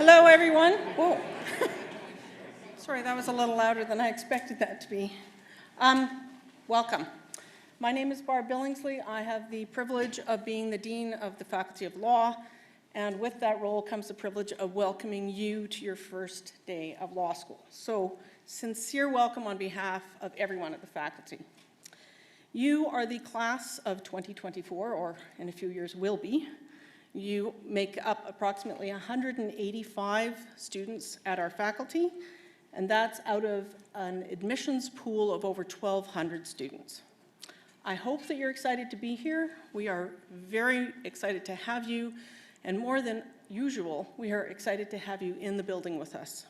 Hello, everyone. Whoa. Sorry, that was a little louder than I expected that to be. Welcome. My name is Barb Billingsley. I have the privilege of being the Dean of the Faculty of Law, and with that role comes the privilege of welcoming you to your first day of law school. So, sincere welcome on behalf of everyone at the faculty. You are the class of 2024, or in a few years will be. You make up approximately 185 students at our faculty, and that's out of an admissions pool of over 1,200 students. I hope that you're excited to be here. We are very excited to have you, and more than usual, we are excited to have you in the building with us.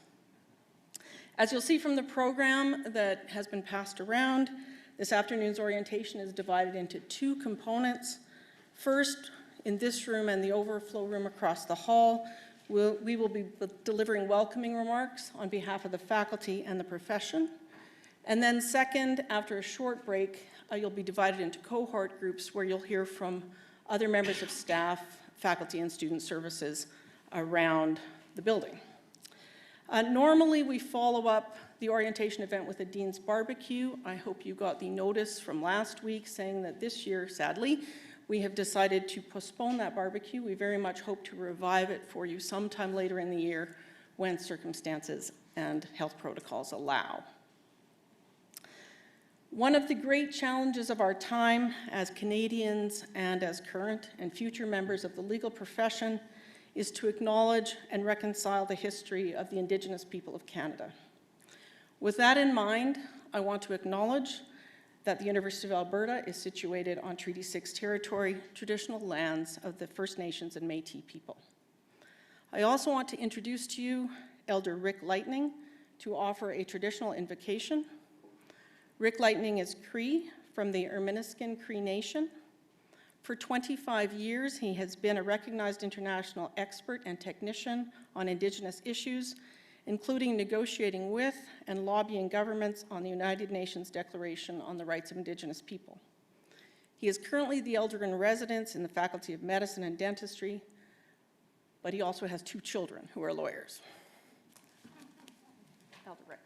As you'll see from the program that has been passed around, this afternoon's orientation is divided into two components. First, in this room and the overflow room across the hall, we will be delivering welcoming remarks on behalf of the faculty and the profession. And then second, after a short break, you'll be divided into cohort groups where you'll hear from other members of staff, faculty, and student services around the building. Normally, we follow up the orientation event with a Dean's Barbecue. I hope you got the notice from last week saying that this year, sadly, we have decided to postpone that barbecue. We very much hope to revive it for you sometime later in the year when circumstances and health protocols allow. One of the great challenges of our time as Canadians and as current and future members of the legal profession is to acknowledge and reconcile the history of the Indigenous people of Canada. With that in mind, I want to acknowledge that the University of Alberta is situated on Treaty 6 territory, traditional lands of the First Nations and Métis people. I also want to introduce to you Elder Rick Lightning to offer a traditional invocation. Rick Lightning is Cree from the Erminiskin Cree Nation. For 25 years, he has been a recognized international expert and technician on Indigenous issues, including negotiating with and lobbying governments on the United Nations Declaration on the Rights of Indigenous People. He is currently the Elder in Residence in the Faculty of Medicine and Dentistry, but he also has 2 children who are lawyers. Elder Rick.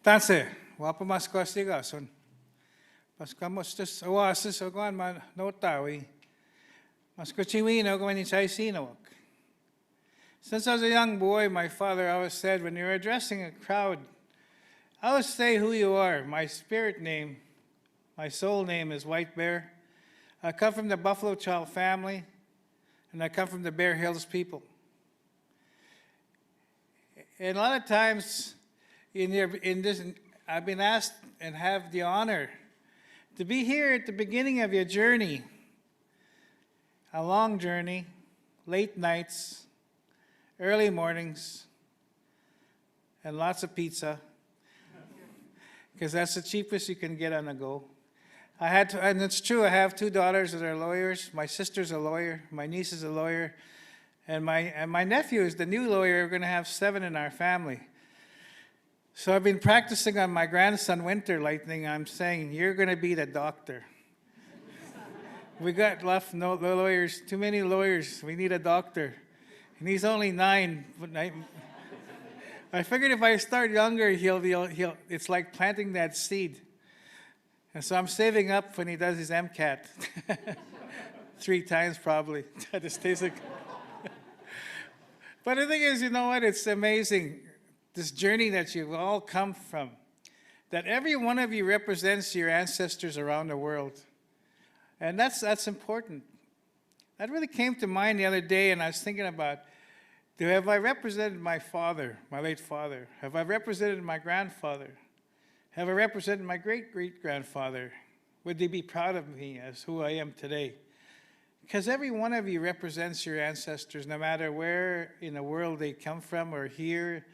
Tanse, wapa mas kwasiga son. Pas kamos tus oasis ogan man notawi. Mas kuchiwi no gwen chai sinawak. Since I was a young boy, my father always said, when you're addressing a crowd, always say who you are. My spirit name, my soul name is White Bear. I come from the Buffalo Child family, and I come from the Bear Hills people. And a lot of times, I've been asked and have the honor to be here at the beginning of your journey, a long journey, late nights, early mornings, and lots of pizza, because that's the cheapest you can get on the go. And it's true, I have 2 daughters that are lawyers. My sister's a lawyer, my niece is a lawyer, and my nephew is the new lawyer. We're going to have 7 in our family. So I've been practicing on my grandson, Winter Lightning. I'm saying, you're going to be the doctor. We got left no lawyers, too many lawyers. We need a doctor. And he's only 9. But I figured if I start younger, it's like planting that seed. And so I'm saving up when he does his MCAT. 3 times probably. But the thing is, you know what? It's amazing. This journey that you've all come from, that every one of you represents your ancestors around the world. And that's important. That really came to mind the other day, and I was thinking about, have I represented my father, my late father? Have I represented my grandfather? Have I represented my great-great-grandfather? Would they be proud of me as who I am today? Because every one of you represents your ancestors, no matter where in the world they come from or here.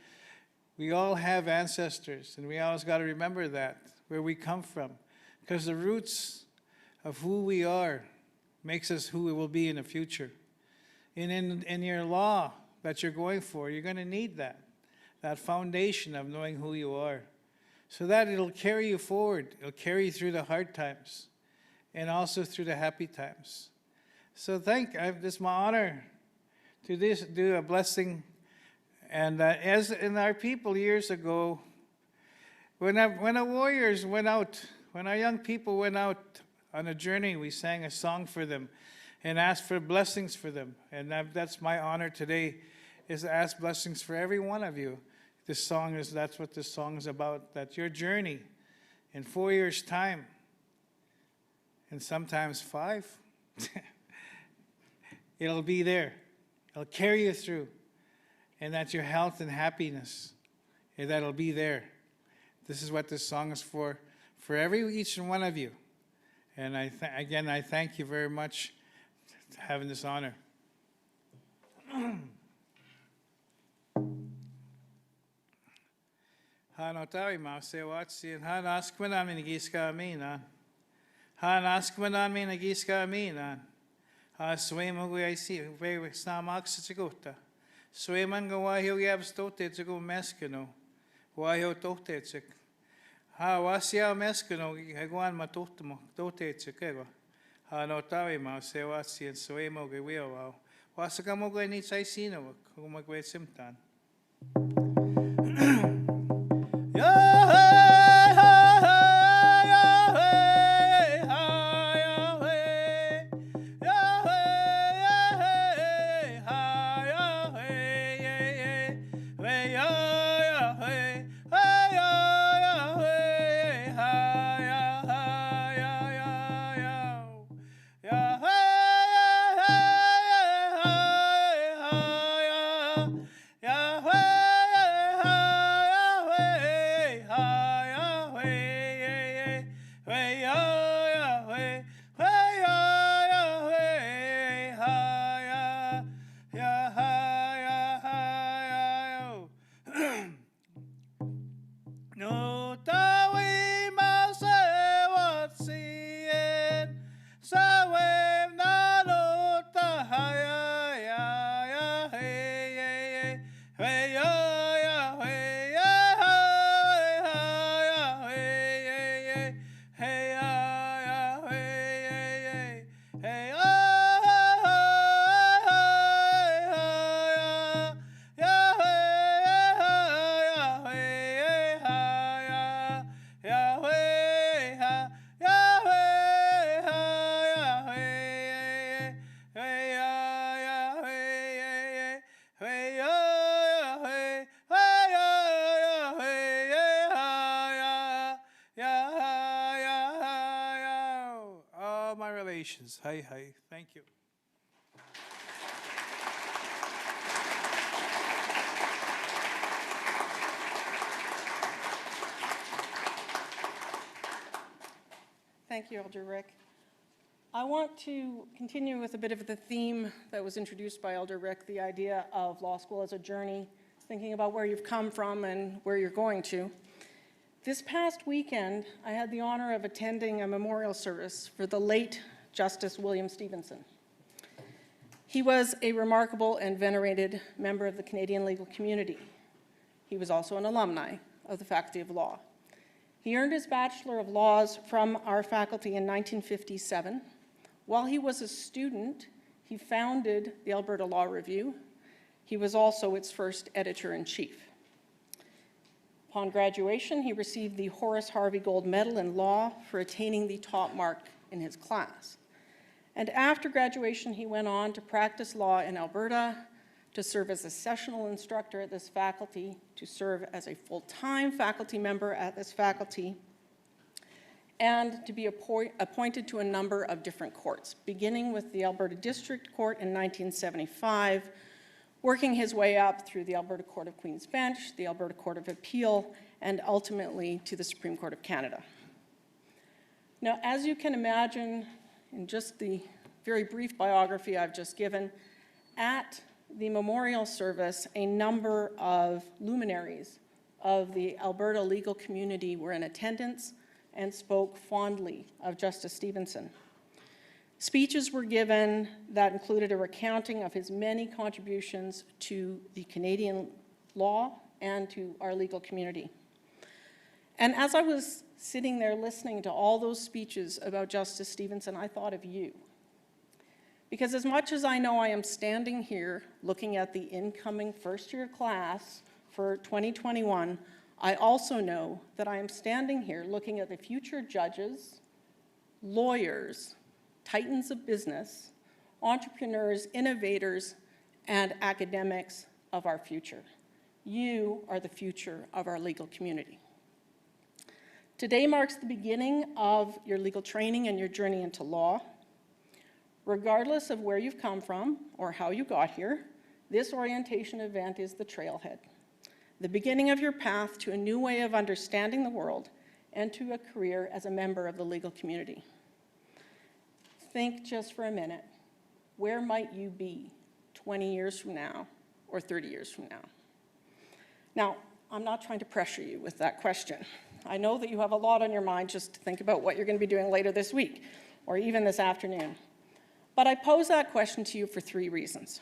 We all have ancestors, and we always got to remember that, where we come from, because the roots of who we are makes us who we will be in the future. And in your law that you're going for, you're going to need that. that foundation of knowing who you are, so that it'll carry you forward. It'll carry you through the hard times and also through the happy times. So it's my honor to do a blessing. And as in our people years ago, when our warriors went out, when our young people went out on a journey, we sang a song for them and asked for blessings for them. And that's my honor today, is to ask blessings for every one of you. That's what this song is about, that your journey in 4 years' time, and sometimes 5, it'll be there. It'll carry you through. And that your health and happiness, and that'll be there. This is what this song is for each and one of you. And again, I thank you very much for having this honor. Hanotawi ma se watsi and han askmanan minigiska amina. Han askmanan minigiska amina. Ha swemo I see we snamak sigota. Swayman go wahyo yab stote to go meskino. Wahyo tote chik. Ha wasya meskino, Haguan matotmo, tote chikego. Ha no tawi ma se watsi and swaymo ge weo. Wasakamo go ni saisino, kumagwe simtan. Hi, hi. Thank you. Thank you, Elder Rick. I want to continue with a bit of the theme that was introduced by Elder Rick, the idea of law school as a journey, thinking about where you've come from and where you're going to. This past weekend, I had the honor of attending a memorial service for the late Justice William Stevenson. He was a remarkable and venerated member of the Canadian legal community. He was also an alumni of the Faculty of Law. He earned his Bachelor of Laws from our faculty in 1957. While he was a student, he founded the Alberta Law Review. He was also its first editor-in-chief. Upon graduation, he received the Horace Harvey Gold Medal in Law for attaining the top mark in his class. And after graduation, he went on to practice law in Alberta, to serve as a sessional instructor at this faculty, to serve as a full-time faculty member at this faculty, and to be appointed to a number of different courts, beginning with the Alberta District Court in 1975, working his way up through the Alberta Court of Queen's Bench, the Alberta Court of Appeal, and ultimately to the Supreme Court of Canada. Now, as you can imagine, in just the very brief biography I've just given, at the memorial service, a number of luminaries of the Alberta legal community were in attendance and spoke fondly of Justice Stevenson. Speeches were given that included a recounting of his many contributions to the Canadian law and to our legal community. And as I was sitting there listening to all those speeches about Justice Stevenson, I thought of you. Because as much as I know I am standing here looking at the incoming first-year class for 2021, I also know that I am standing here looking at the future judges, lawyers, titans of business, entrepreneurs, innovators, and academics of our future. You are the future of our legal community. Today marks the beginning of your legal training and your journey into law. Regardless of where you've come from or how you got here, this orientation event is the trailhead, the beginning of your path to a new way of understanding the world and to a career as a member of the legal community. Think just for a minute, where might you be 20 years from now or 30 years from now? Now, I'm not trying to pressure you with that question. I know that you have a lot on your mind just to think about what you're going to be doing later this week or even this afternoon. But I pose that question to you for 3 reasons.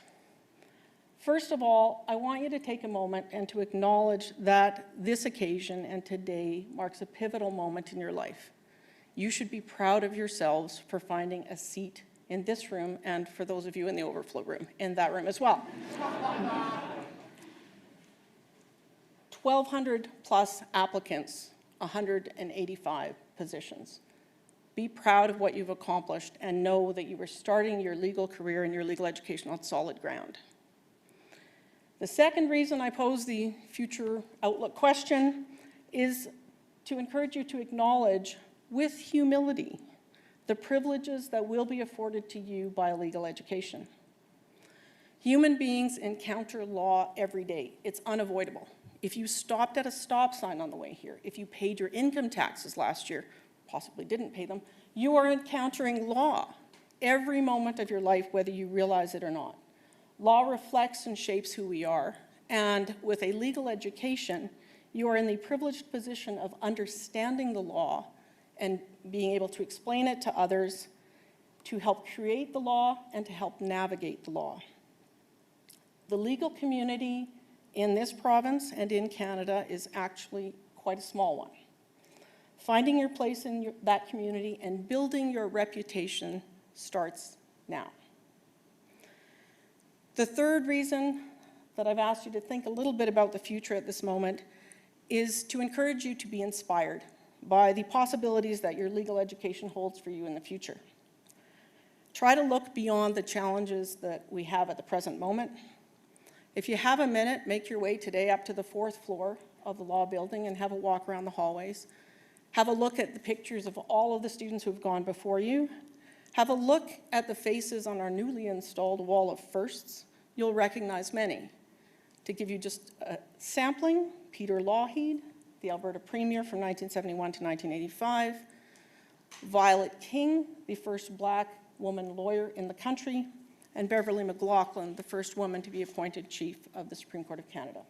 First of all, I want you to take a moment and to acknowledge that this occasion and today marks a pivotal moment in your life. You should be proud of yourselves for finding a seat in this room, and for those of you in the overflow room, in that room as well. 1,200 plus applicants, 185 positions. Be proud of what you've accomplished and know that you are starting your legal career and your legal education on solid ground. The second reason I pose the future outlook question is to encourage you to acknowledge with humility the privileges that will be afforded to you by a legal education. Human beings encounter law every day. It's unavoidable. If you stopped at a stop sign on the way here, if you paid your income taxes last year, possibly didn't pay them, you are encountering law every moment of your life, whether you realize it or not. Law reflects and shapes who we are, and with a legal education, you are in the privileged position of understanding the law and being able to explain it to others, to help create the law and to help navigate the law. The legal community in this province and in Canada is actually quite a small one. Finding your place in that community and building your reputation starts now. The third reason that I've asked you to think a little bit about the future at this moment is to encourage you to be inspired by the possibilities that your legal education holds for you in the future. Try to look beyond the challenges that we have at the present moment. If you have a minute, make your way today up to the 4th floor of the law building and have a walk around the hallways. Have a look at the pictures of all of the students who have gone before you. Have a look at the faces on our newly installed wall of firsts. You'll recognize many. To give you just a sampling, Peter Lougheed, the Alberta Premier from 1971 to 1985, Violet King, the first Black woman lawyer in the country, and Beverly McLaughlin, the first woman to be appointed Chief of the Supreme Court of Canada.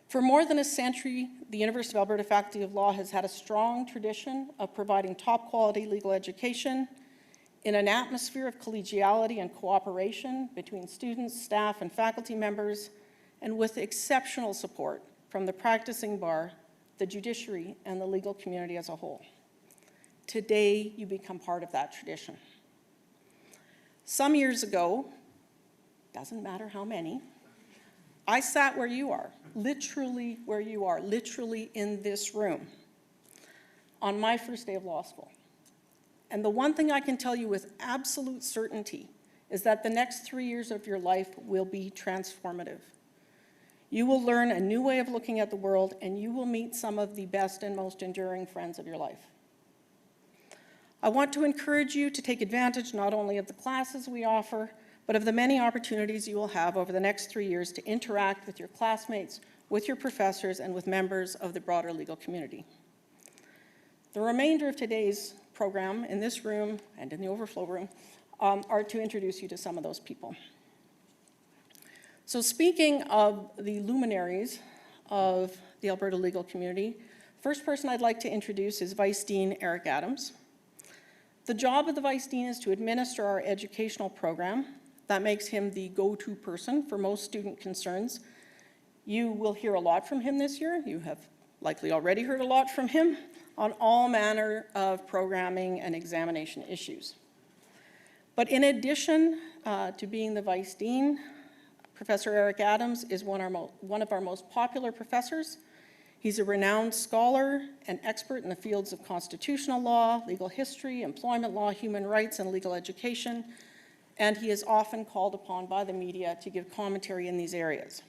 For more than a century, the University of Alberta Faculty of Law has had a strong tradition of providing top-quality legal education in an atmosphere of collegiality and cooperation between students, staff, and faculty members, and with exceptional support from the practicing bar, the judiciary, and the legal community as a whole. Today, you become part of that tradition. Some years ago, doesn't matter how many, I sat where you are, literally where you are, literally in this room, on my first day of law school. And the one thing I can tell you with absolute certainty is that the next 3 years of your life will be transformative. You will learn a new way of looking at the world, and you will meet some of the best and most enduring friends of your life. I want to encourage you to take advantage not only of the classes we offer, but of the many opportunities you will have over the next 3 years to interact with your classmates, with your professors, and with members of the broader legal community. The remainder of today's program in this room and in the overflow room are to introduce you to some of those people. So speaking of the luminaries of the Alberta legal community, first person I'd like to introduce is Vice Dean Eric Adams. The job of the Vice Dean is to administer our educational program. That makes him the go-to person for most student concerns. You will hear a lot from him this year. You have likely already heard a lot from him on all manner of programming and examination issues. But in addition to being the Vice Dean, Professor Eric Adams is one of our most popular professors. He's a renowned scholar and expert in the fields of constitutional law, legal history, employment law, human rights, and legal education, and he is often called upon by the media to give commentary in these areas.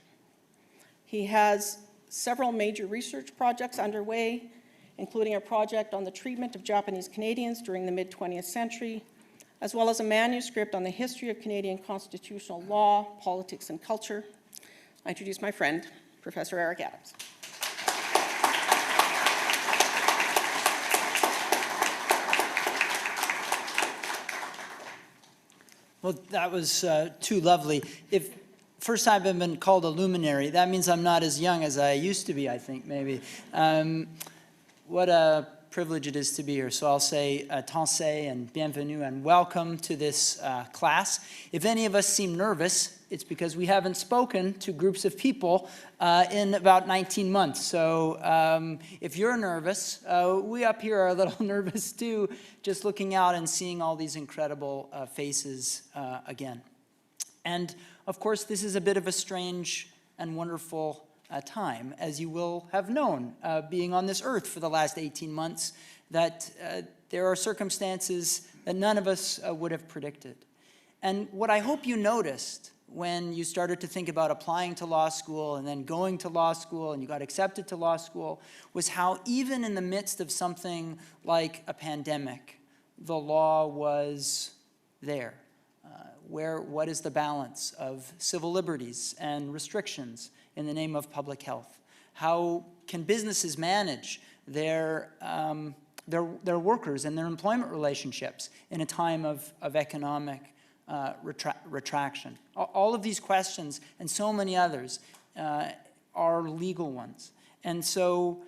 He has several major research projects underway, including a project on the treatment of Japanese Canadians during the mid-20th century, as well as a manuscript on the history of Canadian constitutional law, politics, and culture. I introduce my friend, Professor Eric Adams. Well, that was too lovely. If first time I've been called a luminary, that means I'm not as young as I used to be, I think, maybe. What a privilege it is to be here. So I'll say tansei and bienvenue and welcome to this class. If any of us seem nervous, it's because we haven't spoken to groups of people in about 19 months. So if you're nervous, we up here are a little nervous too, just looking out and seeing all these incredible faces again. And of course, this is a bit of a strange and wonderful time, as you will have known, being on this earth for the last 18 months, that there are circumstances that none of us would have predicted. And what I hope you noticed when you started to think about applying to law school and then going to law school and you got accepted to law school was how even in the midst of something like a pandemic, the law was there. What is the balance of civil liberties and restrictions in the name of public health? How can businesses manage their workers and their employment relationships in a time of economic retraction? All of these questions and so many others are legal ones. And so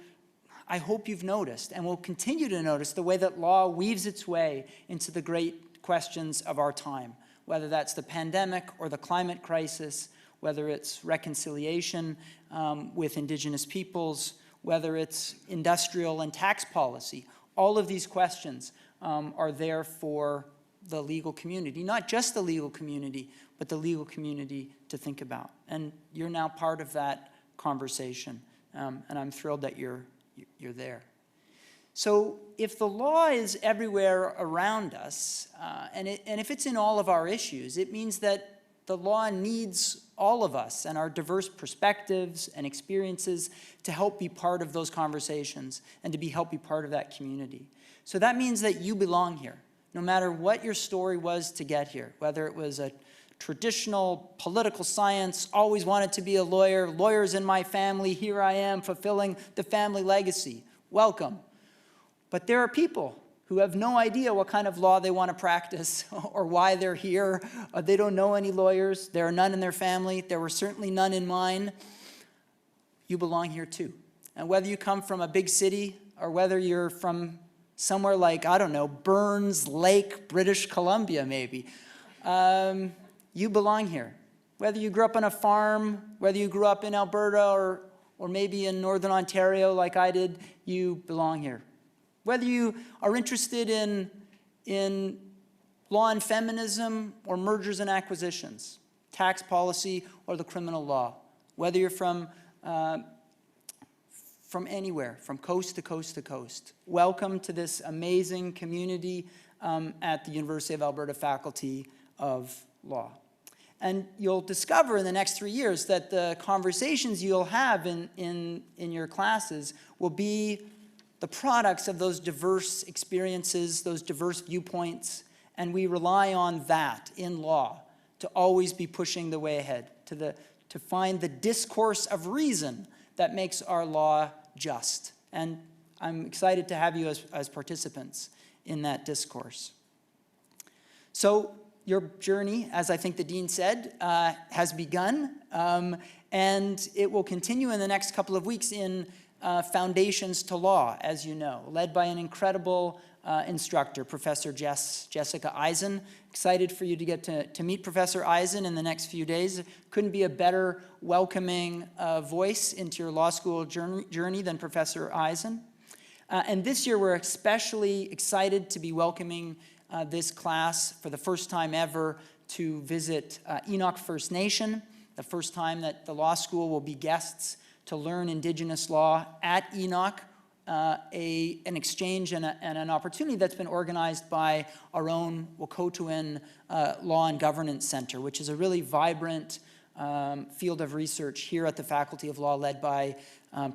I hope you've noticed and will continue to notice the way that law weaves its way into the great questions of our time, whether that's the pandemic or the climate crisis, whether it's reconciliation with Indigenous peoples, whether it's industrial and tax policy. All of these questions are there for the legal community, not just the legal community, but the legal community to think about. And you're now part of that conversation, and I'm thrilled that you're there. So if the law is everywhere around us, and if it's in all of our issues, it means that the law needs all of us and our diverse perspectives and experiences to help be part of those conversations and to help be part of that community. So that means that you belong here, no matter what your story was to get here, whether it was a traditional political science, always wanted to be a lawyer, lawyers in my family, here I am fulfilling the family legacy. Welcome. But there are people who have no idea what kind of law they want to practice or why they're here. They don't know any lawyers. There are none in their family. There were certainly none in mine. You belong here too. And whether you come from a big city or whether you're from somewhere like, I don't know, Burns Lake, British Columbia maybe, you belong here. Whether you grew up on a farm, whether you grew up in Alberta or maybe in Northern Ontario like I did, you belong here. Whether you are interested in law and feminism or mergers and acquisitions, tax policy or the criminal law, whether you're from anywhere, from coast to coast to coast, welcome to this amazing community at the University of Alberta Faculty of Law. And you'll discover in the next 3 years that the conversations you'll have in your classes will be the products of those diverse experiences, those diverse viewpoints, and we rely on that in law to always be pushing the way ahead, to find the discourse of reason that makes our law just. And I'm excited to have you as participants in that discourse. So your journey, as I think the Dean said, has begun, and it will continue in the next couple of weeks in Foundations to Law, as you know, led by an incredible instructor, Professor Jessica Eisen. Excited for you to get to meet Professor Eisen in the next few days. Couldn't be a better welcoming voice into your law school journey than Professor Eisen. And this year we're especially excited to be welcoming this class for the first time ever to visit Enoch First Nation, the first time that the law school will be guests to learn Indigenous law at Enoch, an exchange and an opportunity that's been organized by our own Wokotowin Law and Governance Center, which is a really vibrant field of research here at the Faculty of Law led by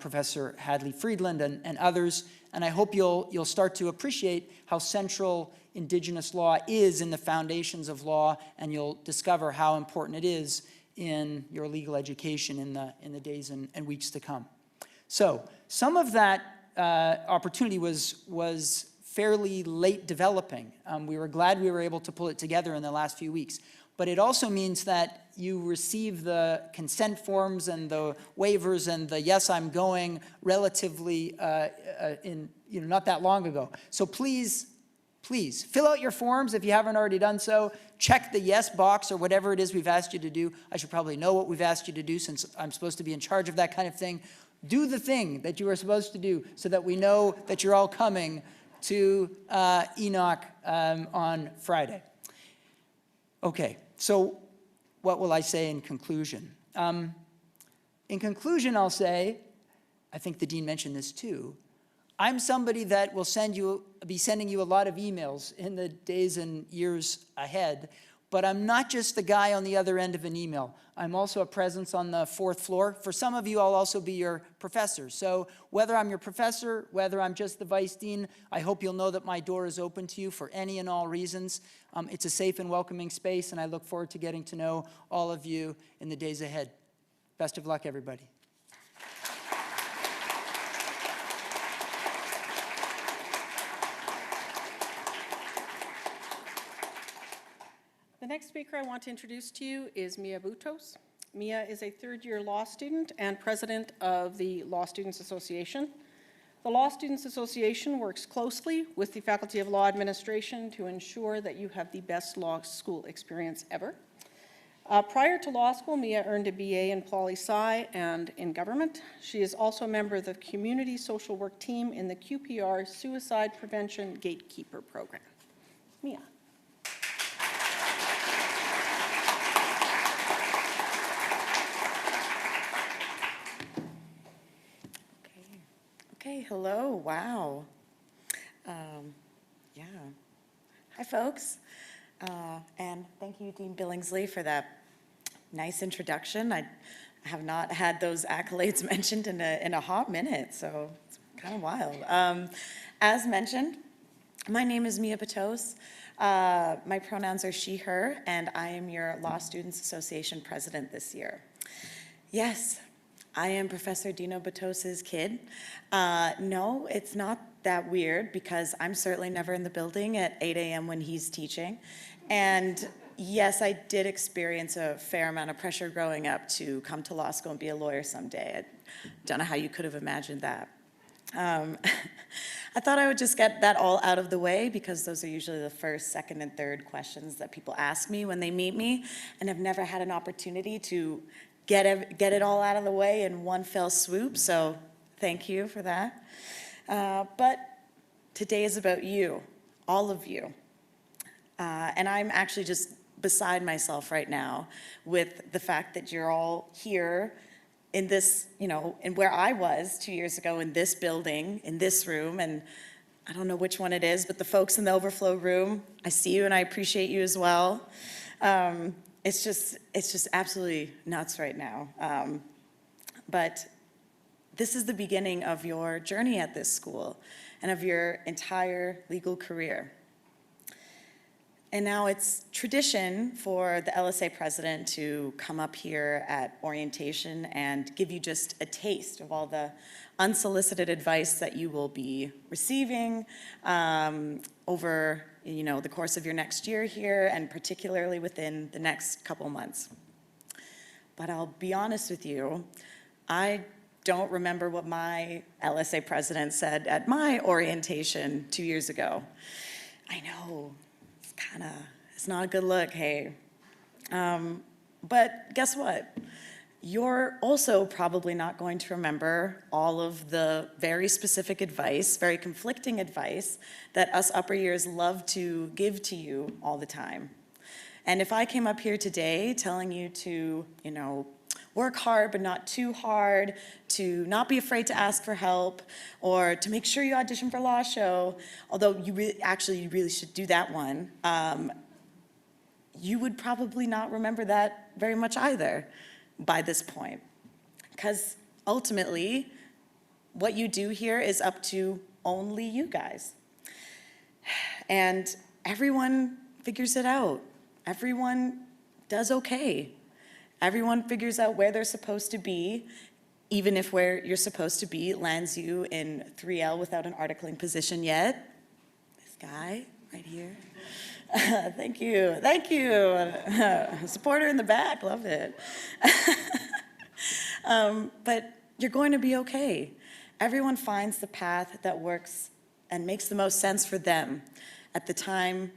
Professor Hadley Friedland and others. And I hope you'll start to appreciate how central Indigenous law is in the foundations of law, and you'll discover how important it is in your legal education in the days and weeks to come. So some of that opportunity was fairly late developing. We were glad we were able to pull it together in the last few weeks. But it also means that you receive the consent forms and the waivers and the yes, I'm going relatively not that long ago. So please fill out your forms if you haven't already done so. Check the yes box or whatever it is we've asked you to do. I should probably know what we've asked you to do since I'm supposed to be in charge of that kind of thing. Do the thing that you are supposed to do so that we know that you're all coming to Enoch on Friday. Okay, so what will I say in conclusion? In conclusion, I'll say, I think the Dean mentioned this too, I'm somebody that will be sending you a lot of emails in the days and years ahead, but I'm not just the guy on the other end of an email. I'm also a presence on the fourth floor. For some of you, I'll also be your professor. So whether I'm your professor, whether I'm just the vice dean, I hope you'll know that my door is open to you for any and all reasons. It's a safe and welcoming space, and I look forward to getting to know all of you in the days ahead. Best of luck, everybody. The next speaker I want to introduce to you is Mia Buttos. Mia is a third-year law student and president of the Law Students Association. The Law Students Association works closely with the Faculty of Law Administration to ensure that you have the best law school experience ever. Prior to law school, Mia earned a BA in Poli-Sci and in government. She is also a member of the community social work team in the QPR Suicide Prevention Gatekeeper Program. Mia. Okay, hello, wow. Yeah. Hi, folks. And thank you, Dean Billingsley, for that nice introduction. I have not had those accolades mentioned in a hot minute, so it's kind of wild. As mentioned, my name is Mia Buttos. My pronouns are she, her, and I am your Law Students Association president this year. Yes. I am Professor Dino Buttos' kid. No, it's not that weird because I'm certainly never in the building at 8 a.m. when he's teaching. And yes, I did experience a fair amount of pressure growing up to come to law school and be a lawyer someday. I don't know how you could have imagined that. I thought I would just get that all out of the way because those are usually the first, second, and third questions that people ask me when they meet me, and I've never had an opportunity to get it all out of the way in one fell swoop, so thank you for that. But today is about you, all of you. And I'm actually just beside myself right now with the fact that you're all here in this, in where I was 2 years ago in this building, in this room, and I don't know which one it is, but the folks in the overflow room, I see you and I appreciate you as well. It's just absolutely nuts right now. But this is the beginning of your journey at this school and of your entire legal career. And now it's tradition for the LSA president to come up here at orientation and give you just a taste of all the unsolicited advice that you will be receiving over the course of your next year here, and particularly within the next couple months. But I'll be honest with you, I don't remember what my LSA president said at my orientation 2 years ago. I know, it's not a good look, hey. But guess what? You're also probably not going to remember all of the very specific advice, very conflicting advice that us upper years love to give to you all the time. And if I came up here today telling you to, work hard but not too hard, to not be afraid to ask for help, or to make sure you audition for law show, although you really should do that one, you would probably not remember that very much either by this point. Because ultimately, what you do here is up to only you guys. And everyone figures it out. Everyone does okay. Everyone figures out where they're supposed to be, even if where you're supposed to be lands you in 3L without an articling position yet. This guy right here. Thank you, thank you. Supporter in the back, love it. But you're going to be okay. Everyone finds the path that works and makes the most sense for them at the time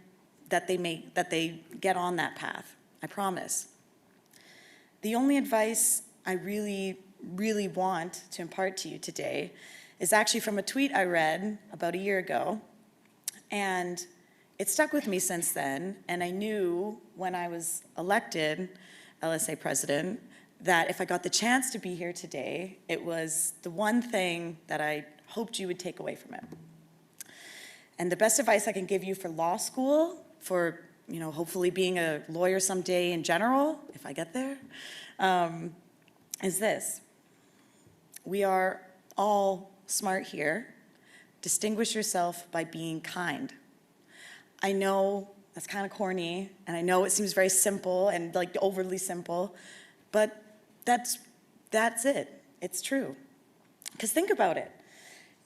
that they get on that path, I promise. The only advice I really, really want to impart to you today is actually from a tweet I read about a year ago, and it stuck with me since then, and I knew when I was elected LSA president that if I got the chance to be here today, it was the one thing that I hoped you would take away from it. And the best advice I can give you for law school, for hopefully being a lawyer someday in general, if I get there, is this. We are all smart here. Distinguish yourself by being kind. I know that's kind of corny, and I know it seems very simple and like overly simple, but that's it. It's true. Because think about it.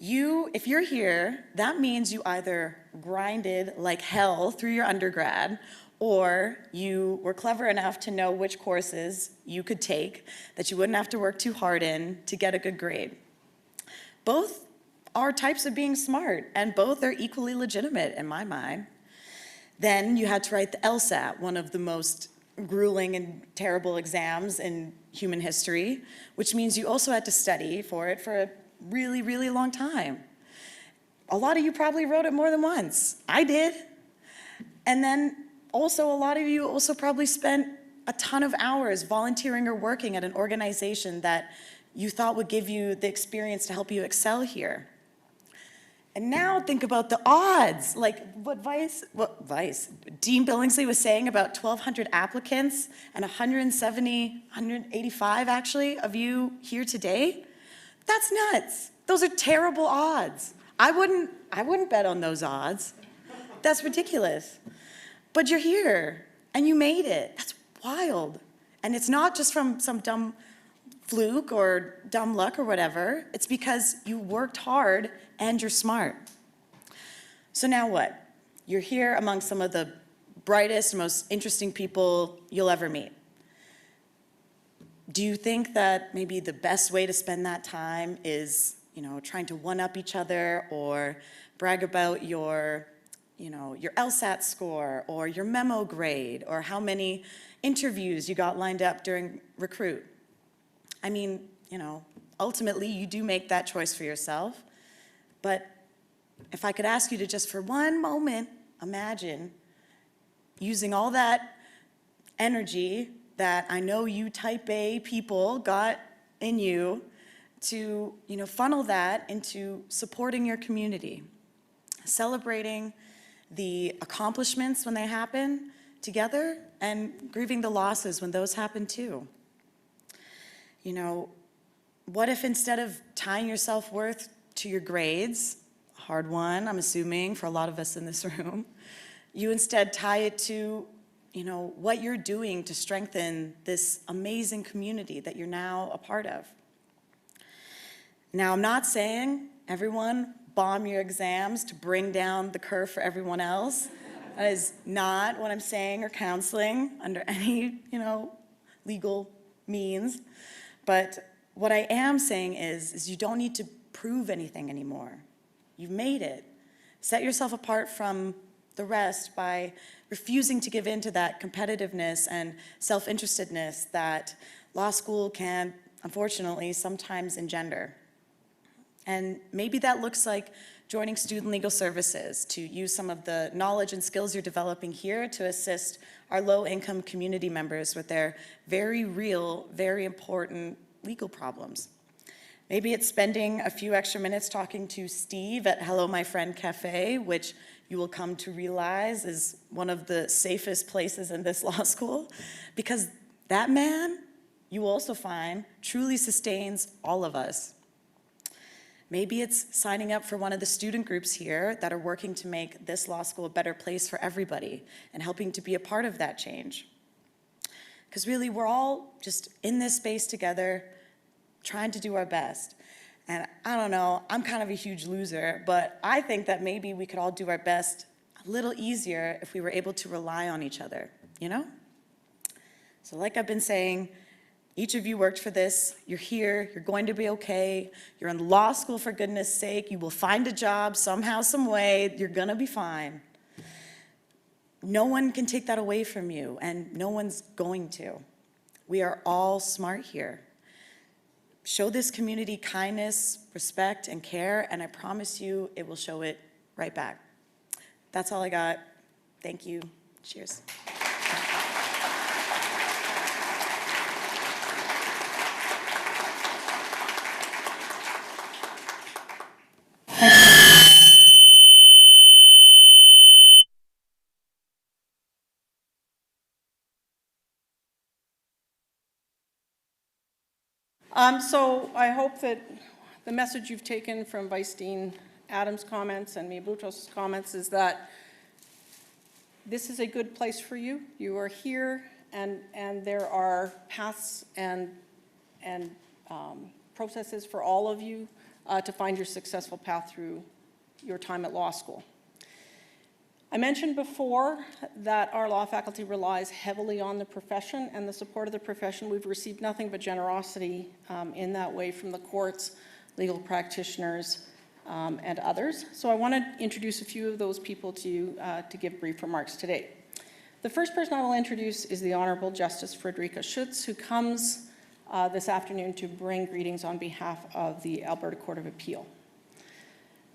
If you're here, that means you either grinded like hell through your undergrad, or you were clever enough to know which courses you could take that you wouldn't have to work too hard in to get a good grade. Both are types of being smart, and both are equally legitimate in my mind. Then you had to write the LSAT, one of the most grueling and terrible exams in human history, which means you also had to study for it for a really, really long time. A lot of you probably wrote it more than once. I did. And then also a lot of you also probably spent a ton of hours volunteering or working at an organization that you thought would give you the experience to help you excel here. And now think about the odds, like what Dean Billingsley was saying about 1,200 applicants and 185 actually of you here today. That's nuts. Those are terrible odds. I wouldn't bet on those odds. That's ridiculous. But you're here and you made it. That's wild. And it's not just from some dumb fluke or dumb luck or whatever. It's because you worked hard and you're smart. So now what? You're here among some of the brightest, most interesting people you'll ever meet. Do you think that maybe the best way to spend that time is, trying to one-up each other or brag about your LSAT score or your memo grade or how many interviews you got lined up during recruit? I mean, ultimately you do make that choice for yourself, but if I could ask you to just for one moment imagine using all that energy that I know you type A people got in you to, funnel that into supporting your community, celebrating the accomplishments when they happen together and grieving the losses when those happen too. What if instead of tying your self-worth to your grades, a hard one, I'm assuming, for a lot of us in this room, you instead tie it to what you're doing to strengthen this amazing community that you're now a part of. Now, I'm not saying everyone bomb your exams to bring down the curve for everyone else. That is not what I'm saying or counseling under any, legal means. But What I am saying is you don't need to prove anything anymore. You've made it. Set yourself apart from the rest by refusing to give in to that competitiveness and self-interestedness that law school can, unfortunately, sometimes engender. And maybe that looks like joining Student Legal Services to use some of the knowledge and skills you're developing here to assist our low-income community members with their very real, very important legal problems. Maybe it's spending a few extra minutes talking to Steve at Hello My Friend Cafe, which you will come to realize is one of the safest places in this law school, because that man, you will also find, truly sustains all of us. Maybe it's signing up for one of the student groups here that are working to make this law school a better place for everybody and helping to be a part of that change. Because really, we're all just in this space together, trying to do our best. And I don't know, I'm kind of a huge loser, but I think that maybe we could all do our best a little easier if we were able to rely on each other, you know? So like I've been saying, each of you worked for this, you're here, you're going to be okay, you're in law school for goodness sake, you will find a job somehow, some way, you're gonna be fine. No one can take that away from you, and no one's going to. We are all smart here. Show this community kindness, respect, and care, and I promise you it will show it right back. That's all I got. Thank you. Cheers. So I hope that the message you've taken from Vice Dean Adams' comments and me Buttos' comments is that this is a good place for you. You are here, and there are paths and processes for all of you to find your successful path through your time at law school. I mentioned before that our law faculty relies heavily on the profession and the support of the profession. We've received nothing but generosity in that way from the courts, legal practitioners, and others. So I want to introduce a few of those people to you to give brief remarks today. The first person I will introduce is the Honorable Justice Frederika Schutz, who comes this afternoon to bring greetings on behalf of the Alberta Court of Appeal.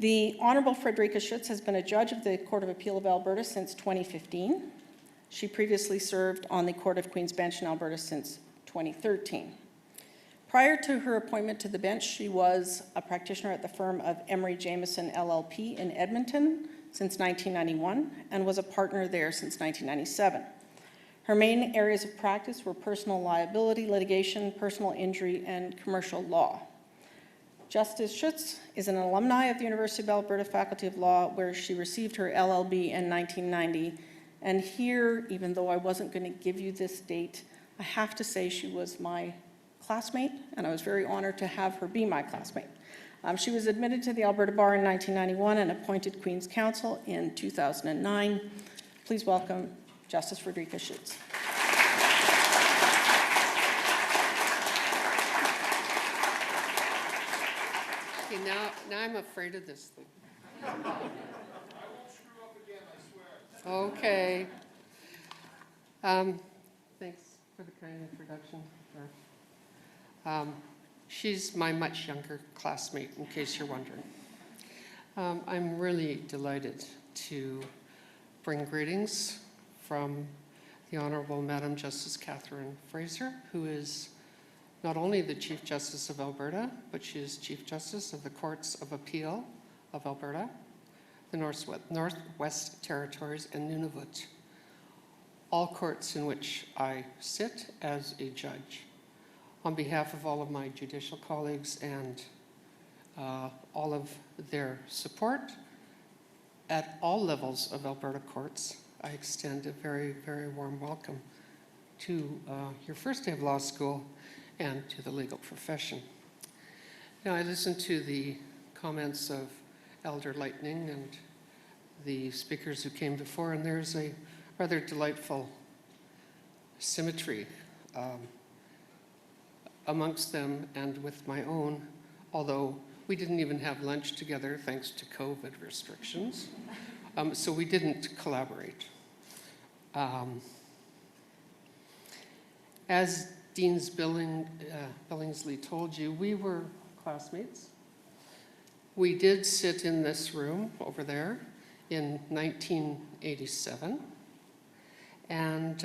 The Honorable Frederika Schutz has been a judge of the Court of Appeal of Alberta since 2015. She previously served on the Court of Queen's Bench in Alberta since 2013. Prior to her appointment to the bench, she was a practitioner at the firm of Emery Jameson LLP in Edmonton since 1991 and was a partner there since 1997. Her main areas of practice were personal liability litigation, personal injury, and commercial law. Justice Schutz is an alumni of the University of Alberta Faculty of Law, where she received her LLB in 1990. And here, even though I wasn't going to give you this date, I have to say she was my classmate, and I was very honored to have her be my classmate. She was admitted to the Alberta Bar in 1991 and appointed Queen's Counsel in 2009. Please welcome Justice Frederika Schutz. Okay, now I'm afraid of this thing. I won't screw up again, I swear. Okay. Thanks for the kind introduction. She's my much younger classmate, in case you're wondering. I'm really delighted to bring greetings from the Honorable Madam Justice Catherine Fraser, who is not only the Chief Justice of Alberta, but she is Chief Justice of the Courts of Appeal of Alberta, the Northwest Territories, and Nunavut, all courts in which I sit as a judge. On behalf of all of my judicial colleagues and all of their support at all levels of Alberta courts, I extend a very, very warm welcome to your first day of law school and to the legal profession. Now, I listened to the comments of Elder Lightning and the speakers who came before, and there's a rather delightful symmetry amongst them and with my own, although we didn't even have lunch together thanks to COVID restrictions. So we didn't collaborate. As Dean's Billingsley told you, we were classmates. We did sit in this room over there in 1987. And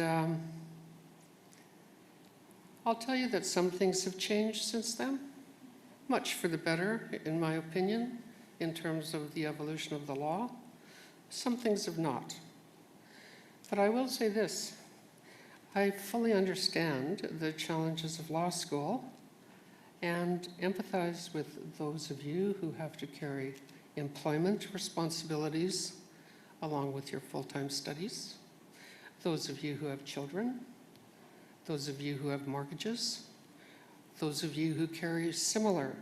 I'll tell you that some things have changed since then, much for the better, in my opinion, in terms of the evolution of the law. Some things have not. But I will say this, I fully understand the challenges of law school and empathize with those of you who have to carry employment responsibilities along with your full-time studies, those of you who have children, those of you who have mortgages, those of you who carry similar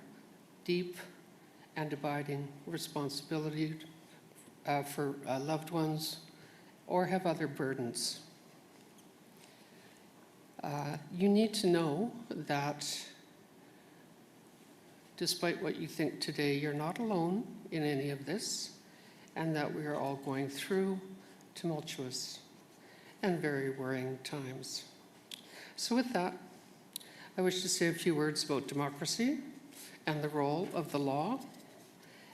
deep and abiding responsibility for loved ones or have other burdens. You need to know that despite what you think today, you're not alone in any of this, and that we are all going through tumultuous and very worrying times. So with that, I wish to say a few words about democracy and the role of the law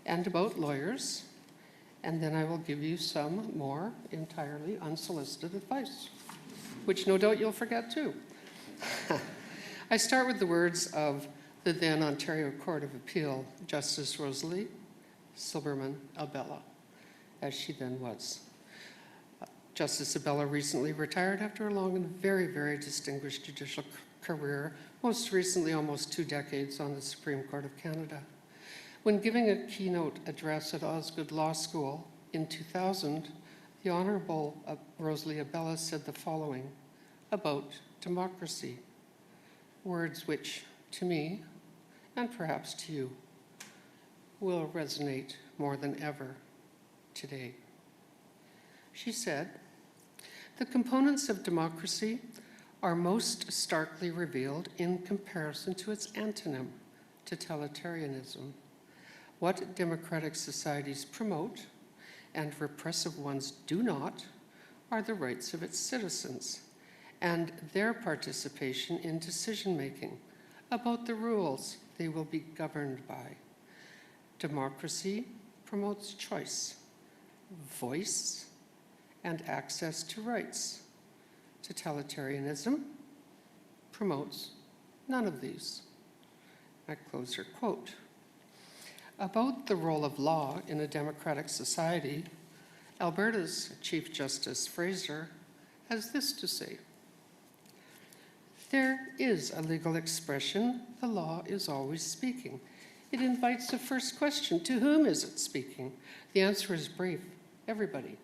and about lawyers, and then I will give you some more entirely unsolicited advice, which no doubt you'll forget too. I start with the words of the then Ontario Court of Appeal, Justice Rosalie Silberman Albella, as she then was. Justice Albella recently retired after a long and very, very distinguished judicial career, most recently almost 2 decades on the Supreme Court of Canada. When giving a keynote address at Osgoode Law School in 2000, the Honorable Rosalie Albella said the following about democracy, words which, to me, and perhaps to you, will resonate more than ever today. She said, "The components of democracy are most starkly revealed in comparison to its antonym, totalitarianism. What democratic societies promote, and repressive ones do not, are the rights of its citizens and their participation in decision-making about the rules they will be governed by. Democracy promotes choice, voice, and access to rights. Totalitarianism promotes none of these." I close her quote. About the role of law in a democratic society, Alberta's Chief Justice Fraser has this to say: "There is a legal expression, the law is always speaking. It invites a first question, to whom is it speaking? The answer is brief, everybody.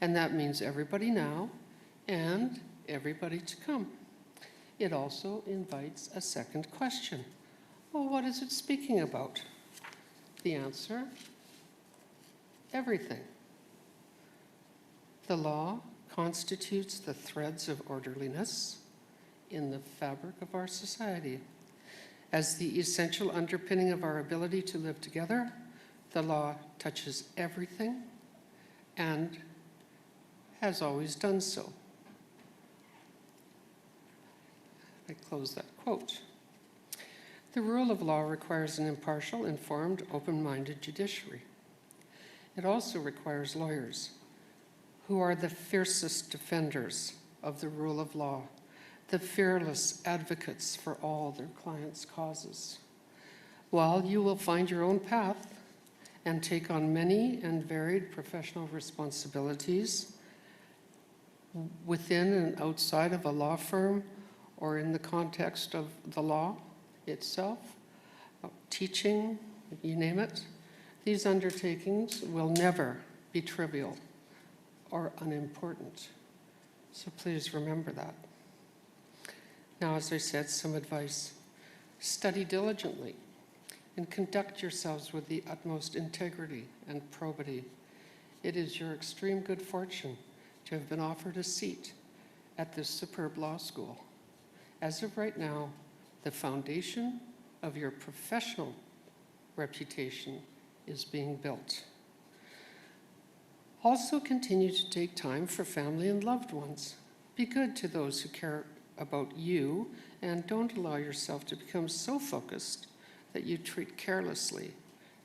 And that means everybody now and everybody to come. It also invites a second question. Well, what is it speaking about? The answer, everything. The law constitutes the threads of orderliness in the fabric of our society. As the essential underpinning of our ability to live together, the law touches everything and has always done so." I close that quote. The rule of law requires an impartial, informed, open-minded judiciary. It also requires lawyers who are the fiercest defenders of the rule of law, the fearless advocates for all their clients' causes. While you will find your own path and take on many and varied professional responsibilities within and outside of a law firm or in the context of the law itself, teaching, you name it, these undertakings will never be trivial or unimportant. So please remember that. Now, as I said, some advice. Study diligently and conduct yourselves with the utmost integrity and probity. It is your extreme good fortune to have been offered a seat at this superb law school. As of right now, The foundation of your professional reputation is being built. Also continue to take time for family and loved ones. Be good to those who care about you, and don't allow yourself to become so focused that you treat carelessly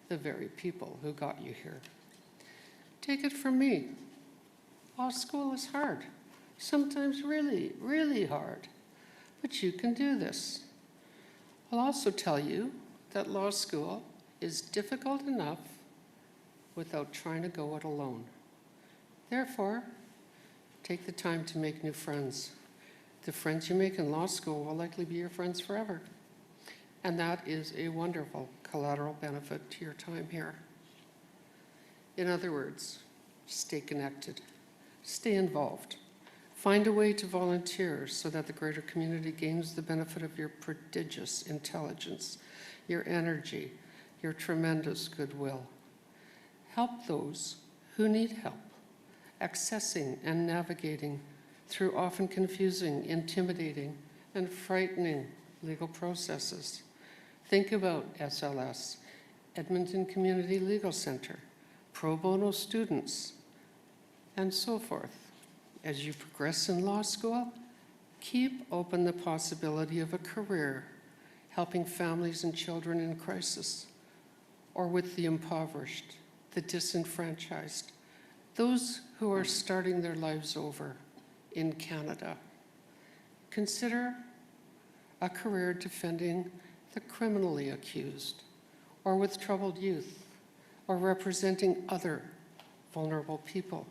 the very people who got you here. Take it from me. Law school is hard, sometimes really, really hard, but you can do this. I'll also tell you that law school is difficult enough without trying to go it alone. Therefore, take the time to make new friends. The friends you make in law school will likely be your friends forever. And that is a wonderful collateral benefit to your time here. In other words, stay connected, stay involved. Find a way to volunteer so that the greater community gains the benefit of your prodigious intelligence, your energy, your tremendous goodwill. Help those who need help, accessing and navigating through often confusing, intimidating, and frightening legal processes. Think about SLS, Edmonton Community Legal Center, pro bono students, and so forth. As you progress in law school, keep open the possibility of a career helping families and children in crisis, or with the impoverished, the disenfranchised, those who are starting their lives over in Canada. Consider a career defending the criminally accused, or with troubled youth, or representing other vulnerable people.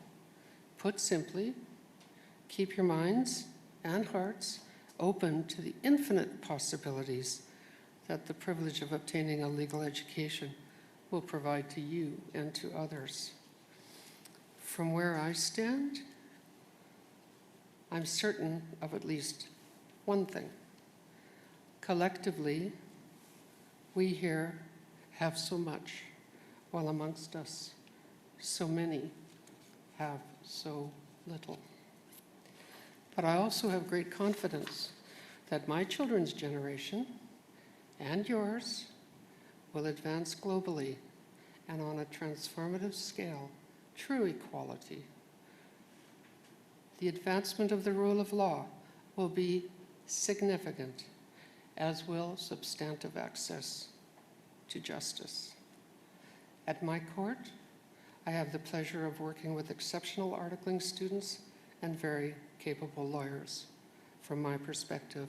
Put simply, keep your minds and hearts open to the infinite possibilities that the privilege of obtaining a legal education will provide to you and to others. From where I stand, I'm certain of at least one thing. Collectively, we here have so much, while amongst us, so many have so little. But I also have great confidence that my children's generation and yours will advance globally and on a transformative scale, true equality. The advancement of the rule of law will be significant, as will substantive access to justice. At my court, I have the pleasure of working with exceptional articling students and very capable lawyers. From my perspective,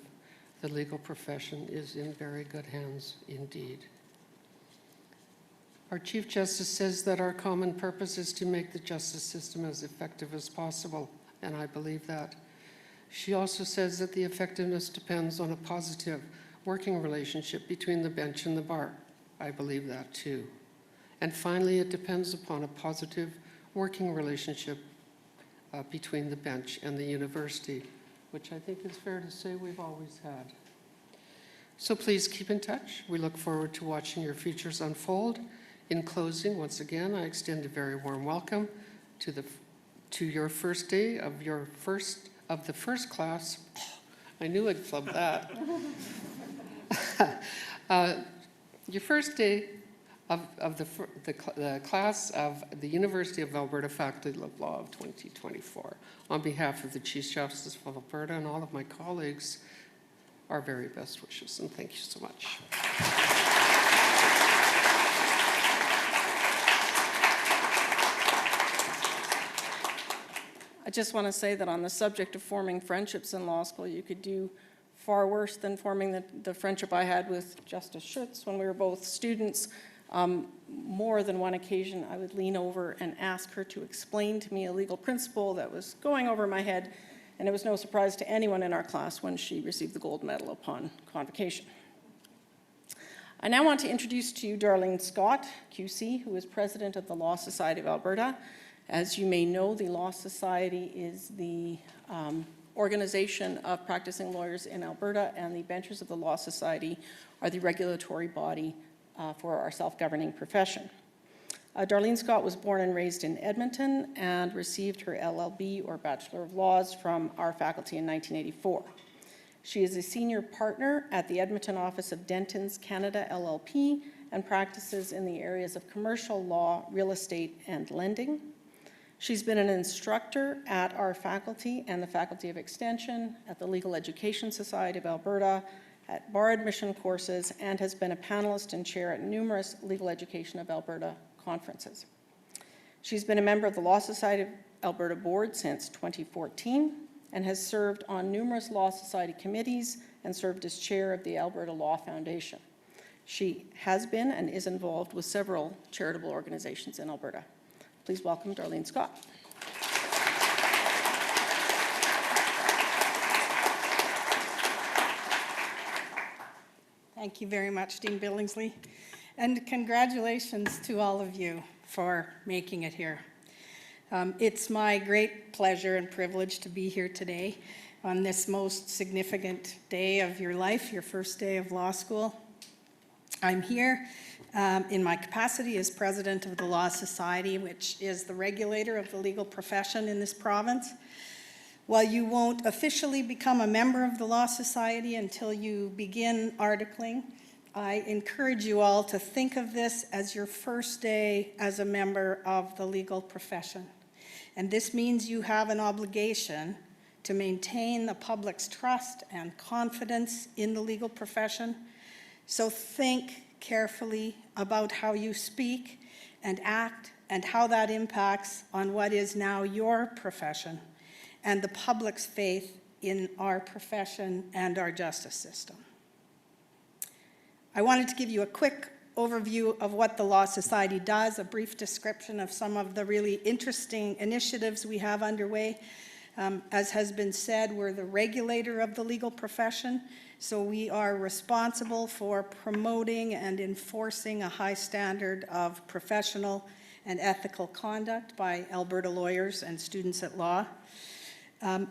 the legal profession is in very good hands indeed. Our Chief Justice says that our common purpose is to make the justice system as effective as possible, and I believe that. She also says that the effectiveness depends on a positive working relationship between the bench and the bar. I believe that too. And finally, it depends upon a positive working relationship between the bench and the university, which I think is fair to say we've always had. So please keep in touch. We look forward to watching your futures unfold. In closing, once again, I extend a very warm welcome to your first day of the first class. I knew I'd flub that. Your first day of the class of the University of Alberta Faculty of Law of 2024. On behalf of the Chief Justice of Alberta and all of my colleagues, our very best wishes, and thank you so much. I just want to say that on the subject of forming friendships in law school, you could do far worse than forming the friendship I had with Justice Schutz when we were both students. More than one occasion, I would lean over and ask her to explain to me a legal principle that was going over my head, and it was no surprise to anyone in our class when she received the gold medal upon convocation. I now want to introduce to you Darlene Scott, QC, who is president of the Law Society of Alberta. As you may know, the Law Society is the organization of practicing lawyers in Alberta, and the benches of the Law Society are the regulatory body for our self-governing profession. Darlene Scott was born and raised in Edmonton and received her LLB, or Bachelor of Laws, from our faculty in 1984. She is a senior partner at the Edmonton office of Dentons Canada LLP and practices in the areas of commercial law, real estate, and lending. She's been an instructor at our faculty and the Faculty of Extension, at the Legal Education Society of Alberta, at bar admission courses, and has been a panelist and chair at numerous Legal Education of Alberta conferences. She's been a member of the Law Society of Alberta Board since 2014 and has served on numerous Law Society committees and served as chair of the Alberta Law Foundation. She has been and is involved with several charitable organizations in Alberta. Please welcome Darlene Scott. Thank you very much, Dean Billingsley, and congratulations to all of you for making it here. It's my great pleasure and privilege to be here today on this most significant day of your life, your first day of law school. I'm here in my capacity as president of the Law Society, which is the regulator of the legal profession in this province. While you won't officially become a member of the Law Society until you begin articling, I encourage you all to think of this as your first day as a member of the legal profession. And this means you have an obligation to maintain the public's trust and confidence in the legal profession. So think carefully about how you speak and act and how that impacts on what is now your profession and the public's faith in our profession and our justice system. I wanted to give you a quick overview of what the Law Society does, a brief description of some of the really interesting initiatives we have underway. As has been said, we're the regulator of the legal profession, so we are responsible for promoting and enforcing a high standard of professional and ethical conduct by Alberta lawyers and students at law.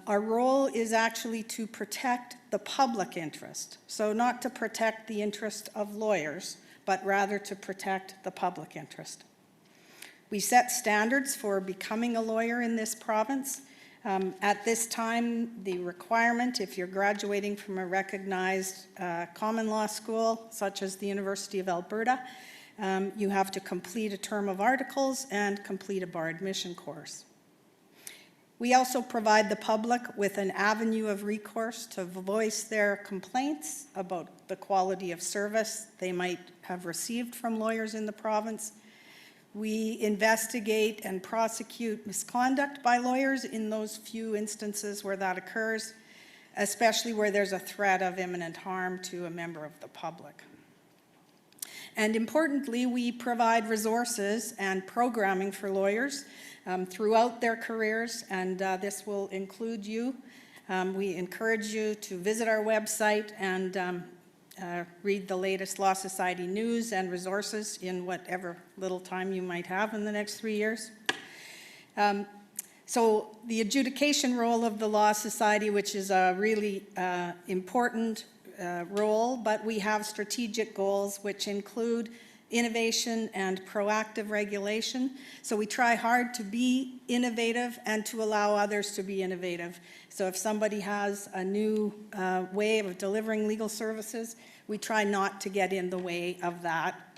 Our role is actually to protect the public interest, so not to protect the interest of lawyers, but rather to protect the public interest. We set standards for becoming a lawyer in this province. At this time, the requirement, if you're graduating from a recognized common law school, such as the University of Alberta, you have to complete a term of articles and complete a bar admission course. We also provide the public with an avenue of recourse to voice their complaints about the quality of service they might have received from lawyers in the province. We investigate and prosecute misconduct by lawyers in those few instances where that occurs, especially where there's a threat of imminent harm to a member of the public. And importantly, we provide resources and programming for lawyers throughout their careers, and this will include you. We encourage you to visit our website and read the latest Law Society news and resources in whatever little time you might have in the next 3 years. So the adjudication role of the Law Society, which is a really important role, but we have strategic goals which include innovation and proactive regulation. So we try hard to be innovative and to allow others to be innovative. So if somebody has a new way of delivering legal services, we try not to get in the way of that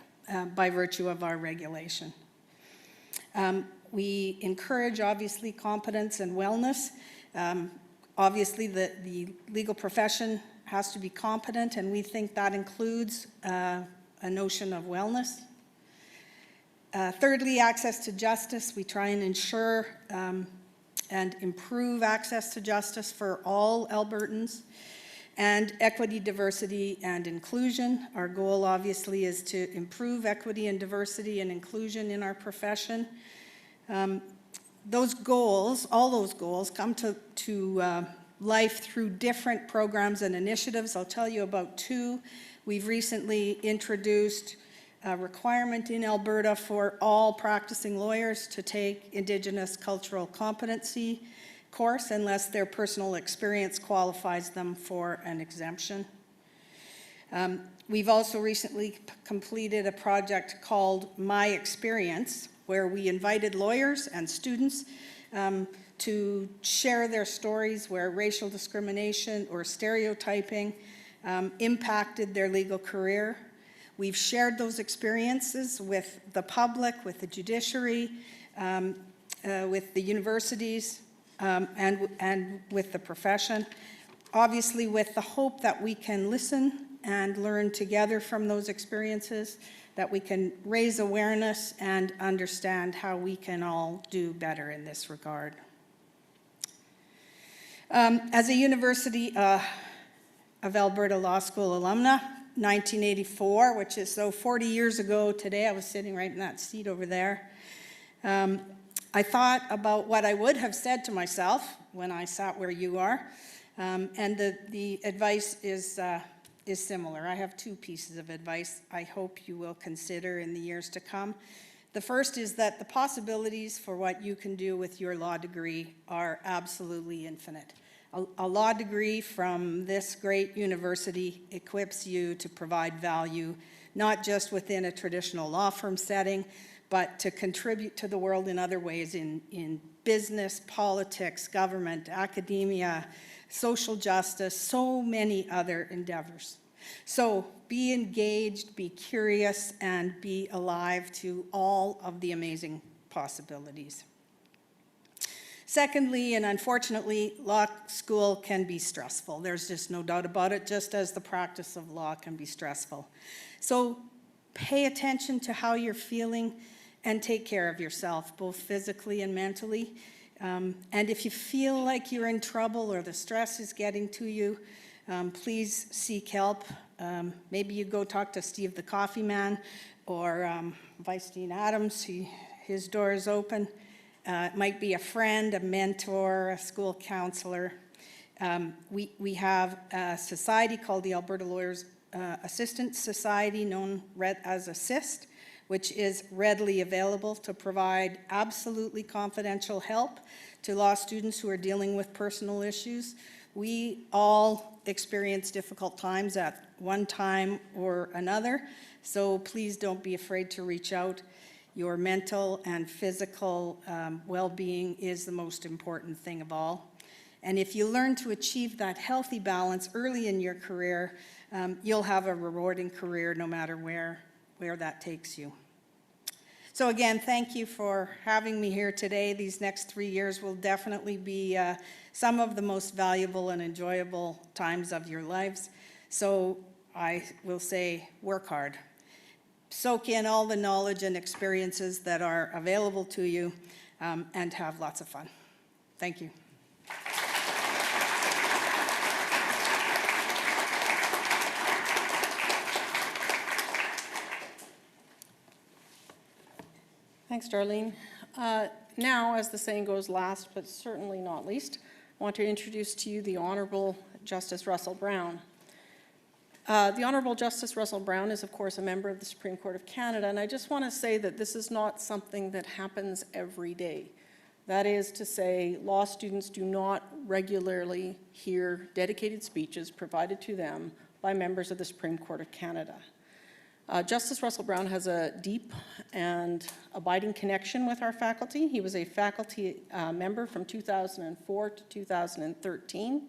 by virtue of our regulation. We encourage, obviously, competence and wellness. Obviously, the legal profession has to be competent, and we think that includes a notion of wellness. Thirdly, access to justice. We try and ensure and improve access to justice for all Albertans. And equity, diversity, and inclusion. Our goal, obviously, is to improve equity and diversity and inclusion in our profession. Those goals, all those goals, come to life through different programs and initiatives. I'll tell you about two. We've recently introduced a requirement in Alberta for all practicing lawyers to take Indigenous cultural competency course unless their personal experience qualifies them for an exemption. We've also recently completed a project called My Experience, where we invited lawyers and students to share their stories where racial discrimination or stereotyping impacted their legal career. We've shared those experiences with the public, with the judiciary, with the universities, and with the profession. Obviously, with the hope that we can listen and learn together from those experiences, that we can raise awareness and understand how we can all do better in this regard. As a University of Alberta Law School alumna, 1984, which is so 40 years ago today, I was sitting right in that seat over there. I thought about what I would have said to myself when I sat where you are, and the advice is similar. I have two pieces of advice I hope you will consider in the years to come. The first is that the possibilities for what you can do with your law degree are absolutely infinite. A law degree from this great university equips you to provide value, not just within a traditional law firm setting, but to contribute to the world in other ways, in business, politics, government, academia, social justice, so many other endeavors. So be engaged, be curious, and be alive to all of the amazing possibilities. Secondly, and unfortunately, law school can be stressful. There's just no doubt about it, just as the practice of law can be stressful. So pay attention to how you're feeling and take care of yourself, both physically and mentally. And if you feel like you're in trouble or the stress is getting to you, please seek help. Maybe you go talk to Steve the Coffee Man or Vice Dean Adams. His door is open. It might be a friend, a mentor, a school counselor. We have a society called the Alberta Lawyers Assistance Society, known as ASSIST, which is readily available to provide absolutely confidential help to law students who are dealing with personal issues. We all experience difficult times at one time or another, so please don't be afraid to reach out. Your mental and physical well-being is the most important thing of all. And if you learn to achieve that healthy balance early in your career, you'll have a rewarding career no matter where that takes you. So again, thank you for having me here today. These next 3 years will definitely be some of the most valuable and enjoyable times of your lives. So I will say, work hard. Soak in all the knowledge and experiences that are available to you, and have lots of fun. Thank you. Thanks, Darlene. Now, as the saying goes, last but certainly not least, I want to introduce to you the Honourable Justice Russell Brown. The Honourable Justice Russell Brown is, of course, a member of the Supreme Court of Canada, and I just want to say that this is not something that happens every day. That is to say, law students do not regularly hear dedicated speeches provided to them by members of the Supreme Court of Canada. Justice Russell Brown has a deep and abiding connection with our faculty. He was a faculty member from 2004 to 2013.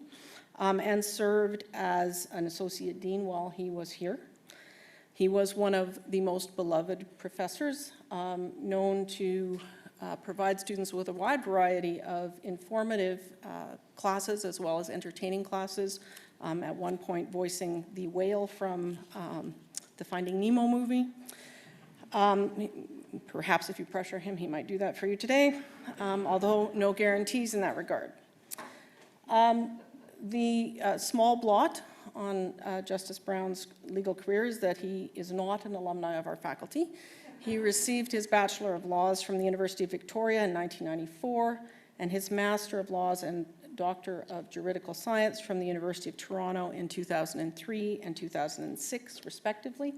And served as an associate dean while he was here. He was one of the most beloved professors, known to provide students with a wide variety of informative classes as well as entertaining classes, at one point voicing the whale from the Finding Nemo movie. Perhaps if you pressure him, he might do that for you today, although no guarantees in that regard. The small blot on Justice Brown's legal career is that he is not an alumni of our faculty. He received his Bachelor of Laws from the University of Victoria in 1994 and his Master of Laws and Doctor of Juridical Science from the University of Toronto in 2003 and 2006, respectively.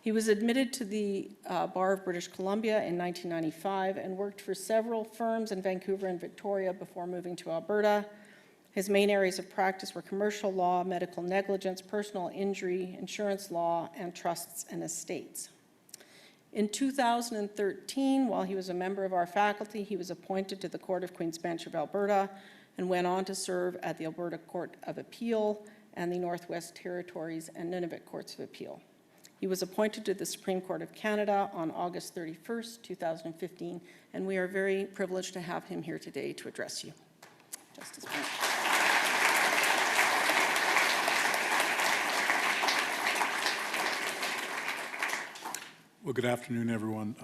He was admitted to the Bar of British Columbia in 1995 and worked for several firms in Vancouver and Victoria before moving to Alberta. His main areas of practice were commercial law, medical negligence, personal injury, insurance law, and trusts and estates. In 2013, while he was a member of our faculty, he was appointed to the Court of Queen's Bench of Alberta and went on to serve at the Alberta Court of Appeal and the Northwest Territories and Nunavut Courts of Appeal. He was appointed to the Supreme Court of Canada on August 31st, 2015, and we are very privileged to have him here today to address you. Justice Bennett. Well, good afternoon, everyone.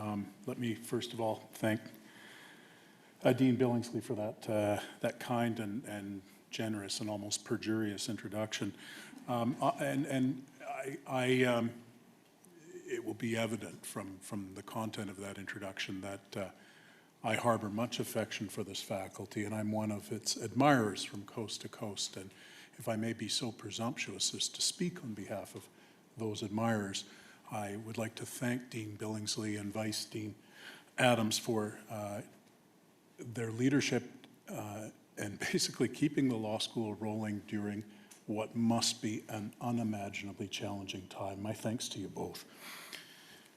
Let me first of all thank Dean Billingsley for that kind and generous and almost perjurious introduction. It will be evident from the content of that introduction that I harbor much affection for this faculty, and I'm one of its admirers from coast to coast. And if I may be so presumptuous as to speak on behalf of those admirers, I would like to thank Dean Billingsley and Vice Dean Adams for their leadership and basically keeping the law school rolling during what must be an unimaginably challenging time. My thanks to you both.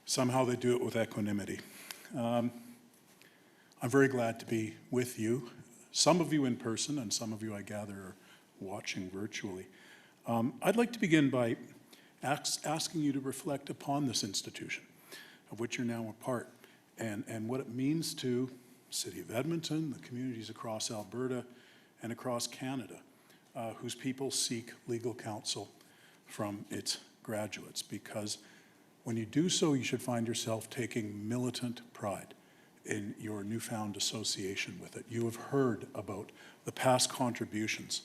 Somehow they do it with equanimity. I'm very glad to be with you, some of you in person and some of you, I gather, are watching virtually. I'd like to begin by asking you to reflect upon this institution of which you're now a part and what it means to the City of Edmonton, the communities across Alberta and across Canada, whose people seek legal counsel from its graduates. Because when you do so, you should find yourself taking militant pride in your newfound association with it. You have heard about the past contributions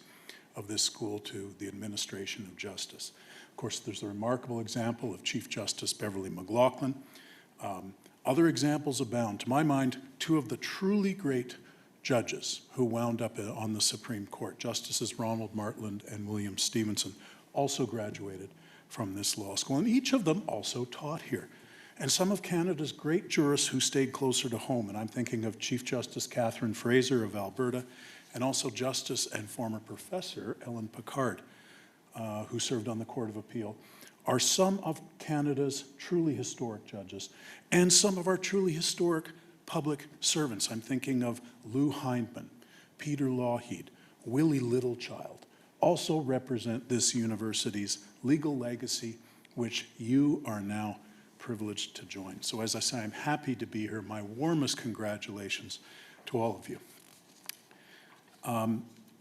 of this school to the administration of justice. Of course, there's the remarkable example of Chief Justice Beverly McLaughlin. Other examples abound. To my mind, two of the truly great judges who wound up on the Supreme Court, Justices Ronald Martland and William Stevenson, also graduated from this law school, and each of them also taught here. And some of Canada's great jurists who stayed closer to home, and I'm thinking of Chief Justice Catherine Fraser of Alberta, and also Justice and former Professor Ellen Picard, who served on the Court of Appeal, are some of Canada's truly historic judges, and some of our truly historic public servants. I'm thinking of Lou Hindman, Peter Lougheed, Willie Littlechild, also represent this university's legal legacy, which you are now privileged to join. So as I say, I'm happy to be here. My warmest congratulations to all of you.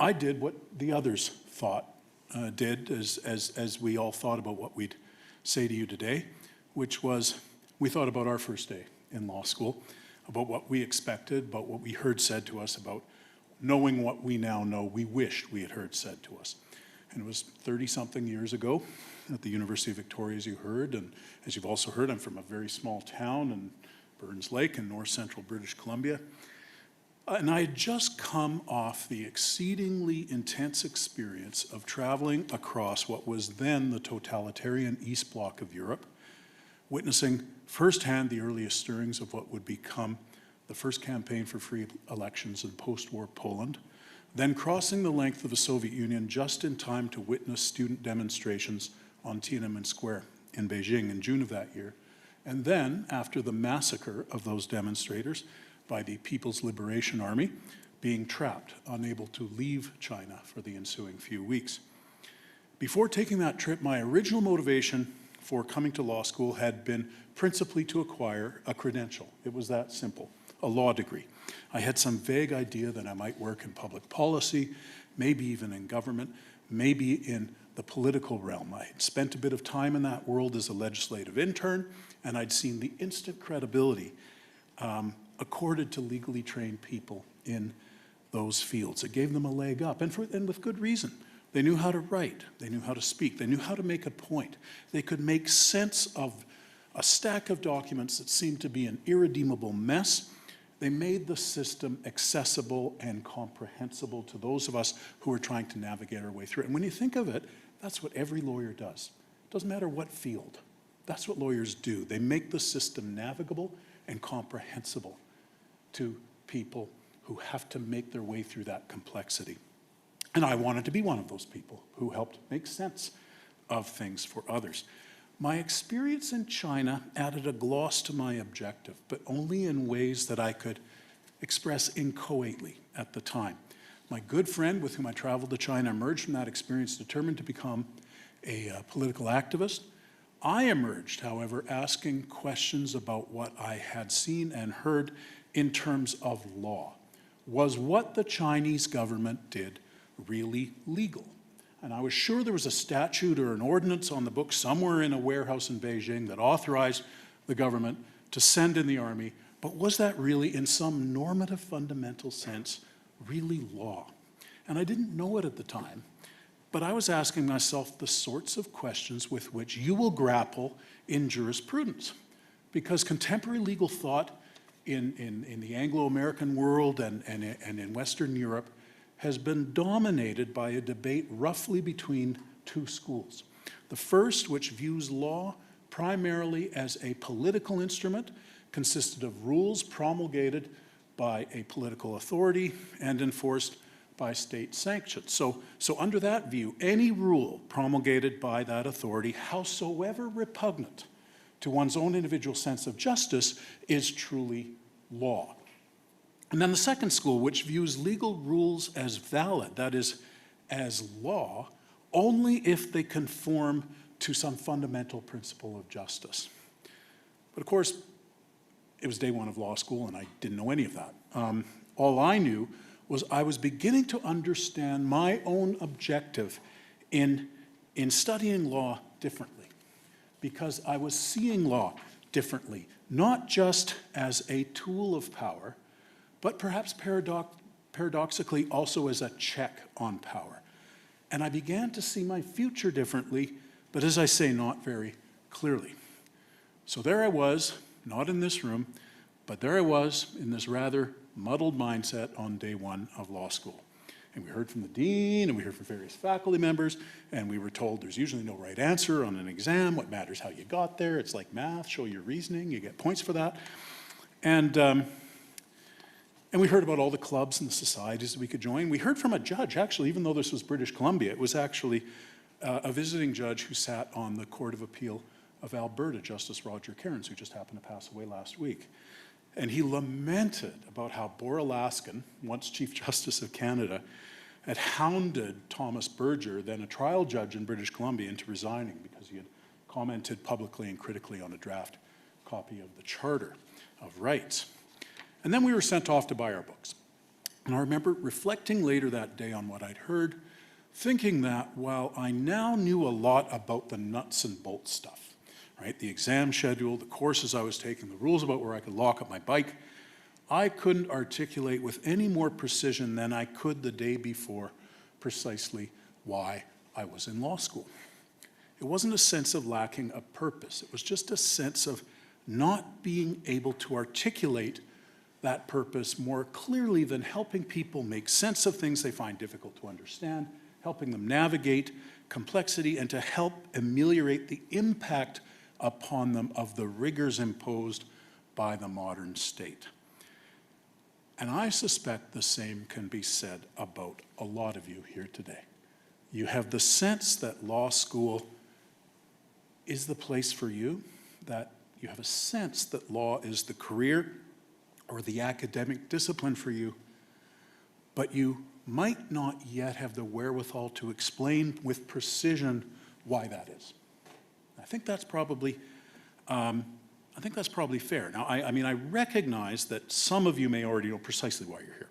I did what the others did as we all thought about what we'd say to you today, which was we thought about our first day in law school, about what we expected, about what we heard said to us, about knowing what we now know we wished we had heard said to us. And it was 30-something years ago at the University of Victoria, as you heard, and as you've also heard, I'm from a very small town in Burns Lake in north central British Columbia. And I had just come off the exceedingly intense experience of traveling across what was then the totalitarian East Bloc of Europe, witnessing firsthand the earliest stirrings of what would become the first campaign for free elections in post-war Poland, then crossing the length of the Soviet Union just in time to witness student demonstrations on Tiananmen Square in Beijing in June of that year, and then, after the massacre of those demonstrators by the People's Liberation Army, being trapped, unable to leave China for the ensuing few weeks. Before taking that trip, my original motivation for coming to law school had been principally to acquire a credential. It was that simple, a law degree. I had some vague idea that I might work in public policy, maybe even in government, maybe in the political realm. I had spent a bit of time in that world as a legislative intern, and I'd seen the instant credibility accorded to legally trained people in those fields. It gave them a leg up, and with good reason. They knew how to write, they knew how to speak, they knew how to make a point. They could make sense of a stack of documents that seemed to be an irredeemable mess. They made the system accessible and comprehensible to those of us who are trying to navigate our way through it. And when you think of it, that's what every lawyer does. It doesn't matter what field. That's what lawyers do. They make the system navigable and comprehensible to people who have to make their way through that complexity. And I wanted to be one of those people who helped make sense of things for others. My experience in China added a gloss to my objective, but only in ways that I could express inchoately at the time. My good friend with whom I traveled to China emerged from that experience determined to become a political activist. I emerged, however, asking questions about what I had seen and heard in terms of law. Was what the Chinese government did really legal? And I was sure there was a statute or an ordinance on the books somewhere in a warehouse in Beijing that authorized the government to send in the army, but was that really, in some normative fundamental sense, really law? And I didn't know it at the time, but I was asking myself the sorts of questions with which you will grapple in jurisprudence. Because contemporary legal thought in the Anglo-American world and in Western Europe has been dominated by a debate roughly between two schools. The first, which views law primarily as a political instrument, consisted of rules promulgated by a political authority and enforced by state sanctions. So under that view, any rule promulgated by that authority, howsoever repugnant to one's own individual sense of justice, is truly law. And then the second school, which views legal rules as valid, that is, as law, only if they conform to some fundamental principle of justice. But of course, it was day one of law school, and I didn't know any of that. All I knew was I was beginning to understand my own objective in studying law differently, because I was seeing law differently, not just as a tool of power, but perhaps paradoxically also as a check on power. And I began to see my future differently, but as I say, not very clearly. So there I was, not in this room, but there I was in this rather muddled mindset on day one of law school. And we heard from the dean, and we heard from various faculty members, and we were told there's usually no right answer on an exam. What matters how you got there. It's like math, show your reasoning, you get points for that. And we heard about all the clubs and the societies that we could join. We heard from a judge, actually, even though this was British Columbia, it was actually a visiting judge who sat on the Court of Appeal of Alberta, Justice Roger Cairns, who just happened to pass away last week. And he lamented about how Laskin, once Chief Justice of Canada, had hounded Thomas Berger, then a trial judge in British Columbia, into resigning because he had commented publicly and critically on a draft copy of the Charter of Rights. And then we were sent off to buy our books. And I remember reflecting later that day on what I'd heard, thinking that while I now knew a lot about the nuts and bolts stuff, right, the exam schedule, the courses I was taking, the rules about where I could lock up my bike, I couldn't articulate with any more precision than I could the day before precisely why I was in law school. It wasn't a sense of lacking a purpose. It was just a sense of not being able to articulate that purpose more clearly than helping people make sense of things they find difficult to understand, helping them navigate complexity, and to help ameliorate the impact upon them of the rigors imposed by the modern state. And I suspect the same can be said about a lot of you here today. You have the sense that law school is the place for you, that you have a sense that law is the career or the academic discipline for you, but you might not yet have the wherewithal to explain with precision why that is. I think that's probably fair. Now, I recognize that some of you may already know precisely why you're here,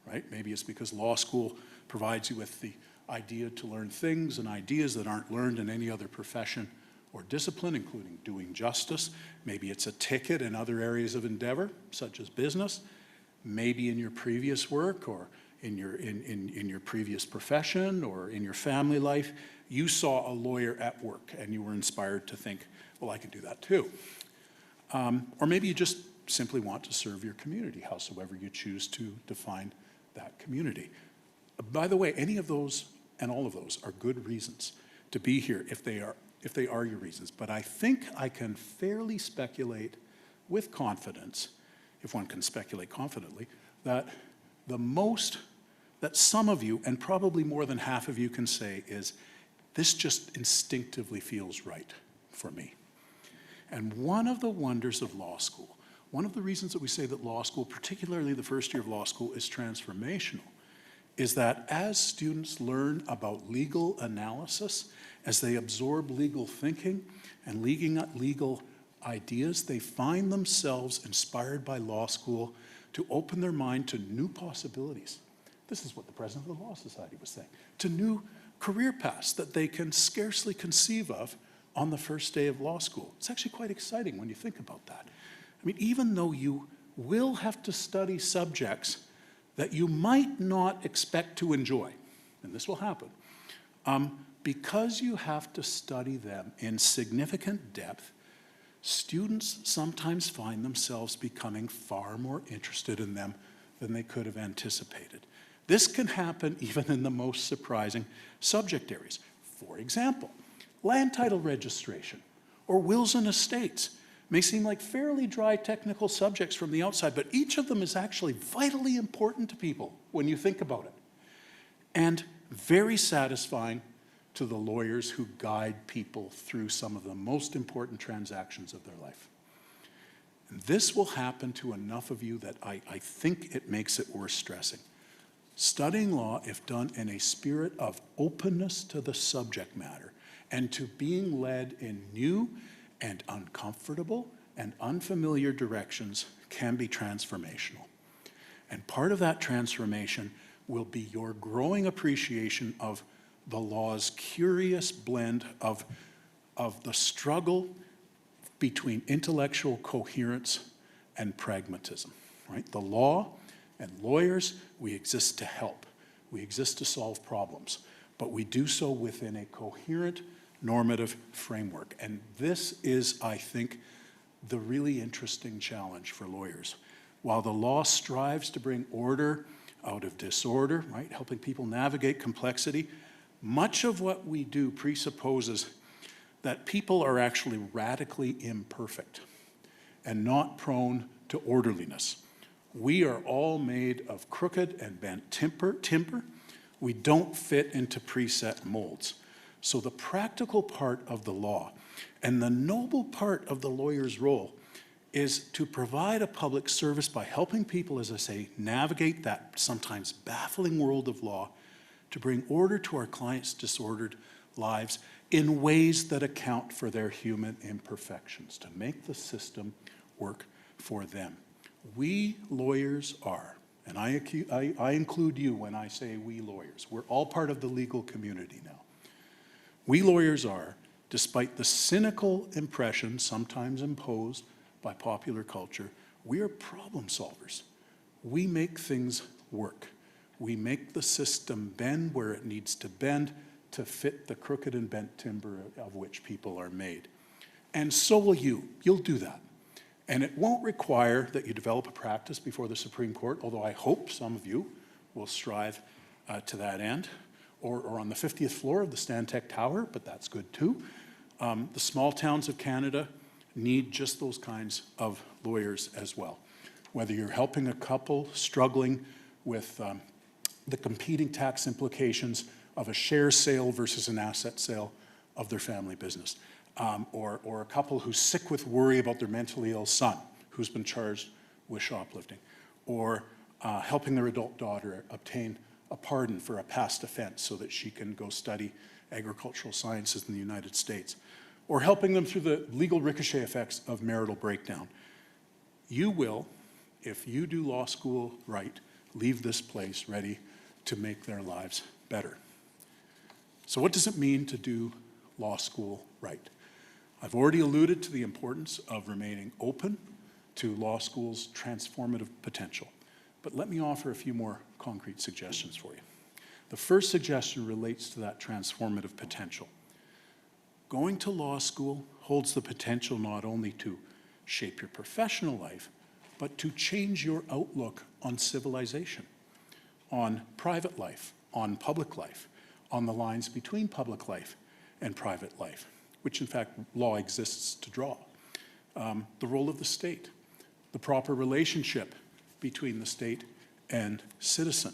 right? Maybe it's because law school provides you with the idea to learn things and ideas that aren't learned in any other profession or discipline, including doing justice. Maybe it's a ticket in other areas of endeavor, such as business. Maybe in your previous work or in your previous profession or in your family life, you saw a lawyer at work and you were inspired to think, well, I could do that too. Or maybe you just simply want to serve your community, howsoever you choose to define that community. By the way, any of those and all of those are good reasons to be here if they are your reasons. But I think I can fairly speculate with confidence, if one can speculate confidently, that the most that some of you, and probably more than half of you, can say is, this just instinctively feels right for me. And one of the wonders of law school, one of the reasons that we say that law school, particularly the first year of law school, is transformational, is that as students learn about legal analysis, as they absorb legal thinking and legal ideas, they find themselves inspired by law school to open their mind to new possibilities. This is what the president of the Law Society was saying, to new career paths that they can scarcely conceive of on the first day of law school. It's actually quite exciting when you think about that. I mean, even though you will have to study subjects that you might not expect to enjoy, and this will happen, because you have to study them in significant depth, students sometimes find themselves becoming far more interested in them than they could have anticipated. This can happen even in the most surprising subject areas. For example, land title registration or wills and estates may seem like fairly dry technical subjects from the outside, but each of them is actually vitally important to people when you think about it, and very satisfying to the lawyers who guide people through some of the most important transactions of their life. And this will happen to enough of you that I think it makes it worth stressing. Studying law, if done in a spirit of openness to the subject matter and to being led in new and uncomfortable and unfamiliar directions, can be transformational. And part of that transformation will be your growing appreciation of the law's curious blend of the struggle between intellectual coherence and pragmatism, right? The law and lawyers, we exist to help. We exist to solve problems, but we do so within a coherent normative framework. And this is, I think, the really interesting challenge for lawyers. While the law strives to bring order out of disorder, right, helping people navigate complexity, much of what we do presupposes that people are actually radically imperfect and not prone to orderliness. We are all made of crooked and bent timber. We don't fit into preset molds. So the practical part of the law and the noble part of the lawyer's role is to provide a public service by helping people, as I say, navigate that sometimes baffling world of law, to bring order to our clients' disordered lives in ways that account for their human imperfections, to make the system work for them. We lawyers are, and I include you when I say we lawyers, we're all part of the legal community now. We lawyers are, despite the cynical impression sometimes imposed by popular culture, we are problem solvers. We make things work. We make the system bend where it needs to bend to fit the crooked and bent timber of which people are made. And so will you. You'll do that. And it won't require that you develop a practice before the Supreme Court, although I hope some of you will strive to that end, or on the 50th floor of the Stantec Tower, but that's good too. The small towns of Canada need just those kinds of lawyers as well. Whether you're helping a couple struggling with the competing tax implications of a share sale versus an asset sale of their family business, or a couple who's sick with worry about their mentally ill son who's been charged with shoplifting, or helping their adult daughter obtain a pardon for a past offense so that she can go study agricultural sciences in the United States, or helping them through the legal ricochet effects of marital breakdown. You will, if you do law school right, leave this place ready to make their lives better. So what does it mean to do law school right? I've already alluded to the importance of remaining open to law school's transformative potential, but let me offer a few more concrete suggestions for you. The first suggestion relates to that transformative potential. Going to law school holds the potential not only to shape your professional life, but to change your outlook on civilization, on private life, on public life, on the lines between public life and private life, which in fact law exists to draw. The role of the state, the proper relationship between the state and citizen,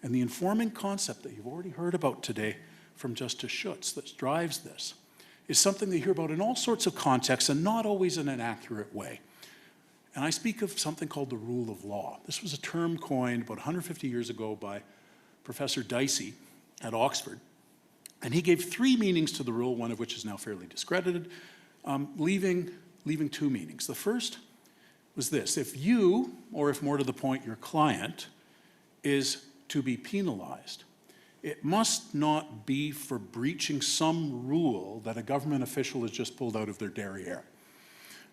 and the informing concept that you've already heard about today from Justice Schutz that drives this is something they hear about in all sorts of contexts and not always in an accurate way. And I speak of something called the rule of law. This was a term coined about 150 years ago by Professor Dicey at Oxford. And he gave 3 meanings to the rule, one of which is now fairly discredited, leaving 2 meanings. The first was this: if you, or if more to the point, your client, is to be penalized, it must not be for breaching some rule that a government official has just pulled out of their derriere,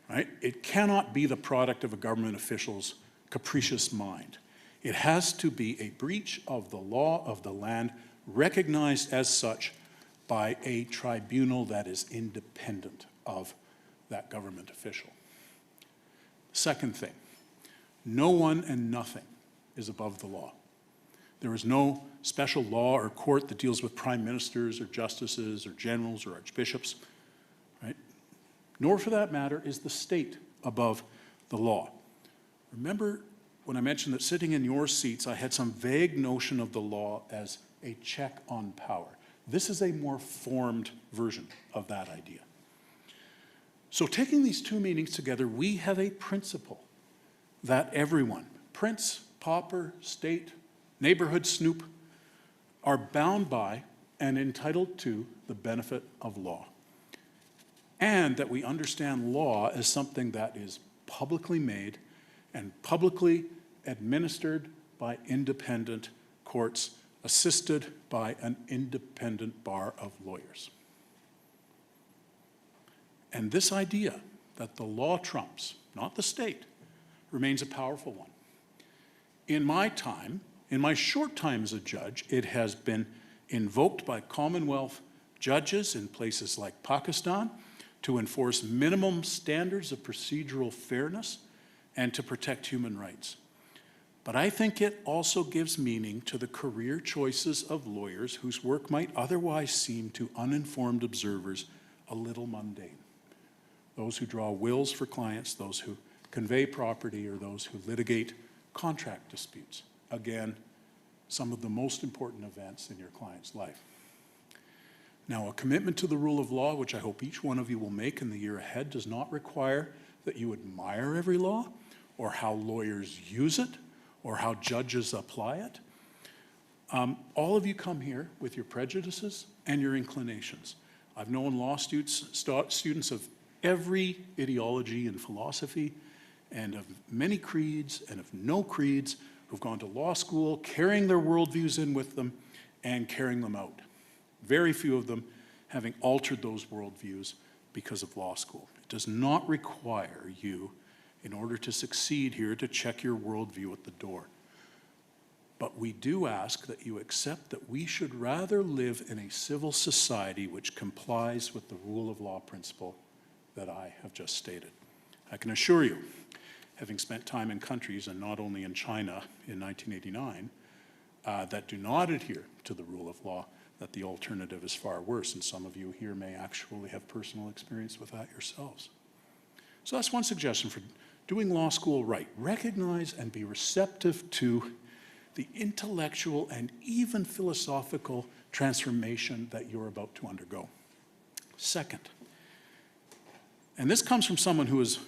right? It cannot be the product of a government official's capricious mind. It has to be a breach of the law of the land, recognized as such by a tribunal that is independent of that government official. Second thing, no one and nothing is above the law. There is no special law or court that deals with prime ministers or justices or generals or archbishops, right? Nor, for that matter, is the state above the law. Remember when I mentioned that sitting in your seats, I had some vague notion of the law as a check on power. This is a more formed version of that idea. So taking these 2 meanings together, we have a principle that everyone, prince, pauper, state, neighborhood snoop, are bound by and entitled to the benefit of law. And that we understand law as something that is publicly made and publicly administered by independent courts, assisted by an independent bar of lawyers. And this idea that the law trumps, not the state, remains a powerful one. In my time, in my short time as a judge, it has been invoked by Commonwealth judges in places like Pakistan to enforce minimum standards of procedural fairness and to protect human rights. But I think it also gives meaning to the career choices of lawyers whose work might otherwise seem to uninformed observers a little mundane. Those who draw wills for clients, those who convey property, or those who litigate contract disputes. Again, some of the most important events in your client's life. Now, a commitment to the rule of law, which I hope each one of you will make in the year ahead, does not require that you admire every law, or how lawyers use it, or how judges apply it. All of you come here with your prejudices and your inclinations. I've known law students of every ideology and philosophy, and of many creeds and of no creeds, who've gone to law school, carrying their worldviews in with them and carrying them out. Very few of them having altered those worldviews because of law school. It does not require you, in order to succeed here, to check your worldview at the door. But we do ask that you accept that we should rather live in a civil society which complies with the rule of law principle that I have just stated. I can assure you, having spent time in countries, and not only in China in 1989, that do not adhere to the rule of law, that the alternative is far worse, and some of you here may actually have personal experience with that yourselves. So that's one suggestion for doing law school right. Recognize and be receptive to the intellectual and even philosophical transformation that you're about to undergo. Second, and this comes from someone who is,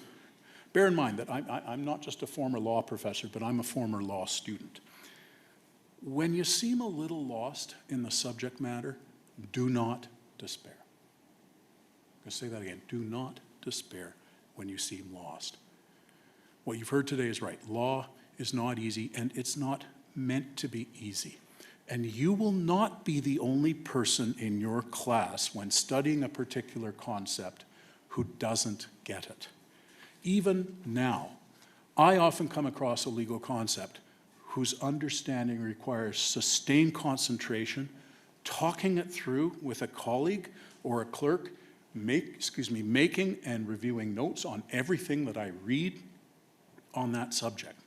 bear in mind that I'm not just a former law professor, but I'm a former law student. When you seem a little lost in the subject matter, do not despair. I'm going to say that again. Do not despair when you seem lost. What you've heard today is right. Law is not easy, and it's not meant to be easy. And you will not be the only person in your class when studying a particular concept who doesn't get it. Even now, I often come across a legal concept whose understanding requires sustained concentration, talking it through with a colleague or a clerk, making and reviewing notes on everything that I read on that subject.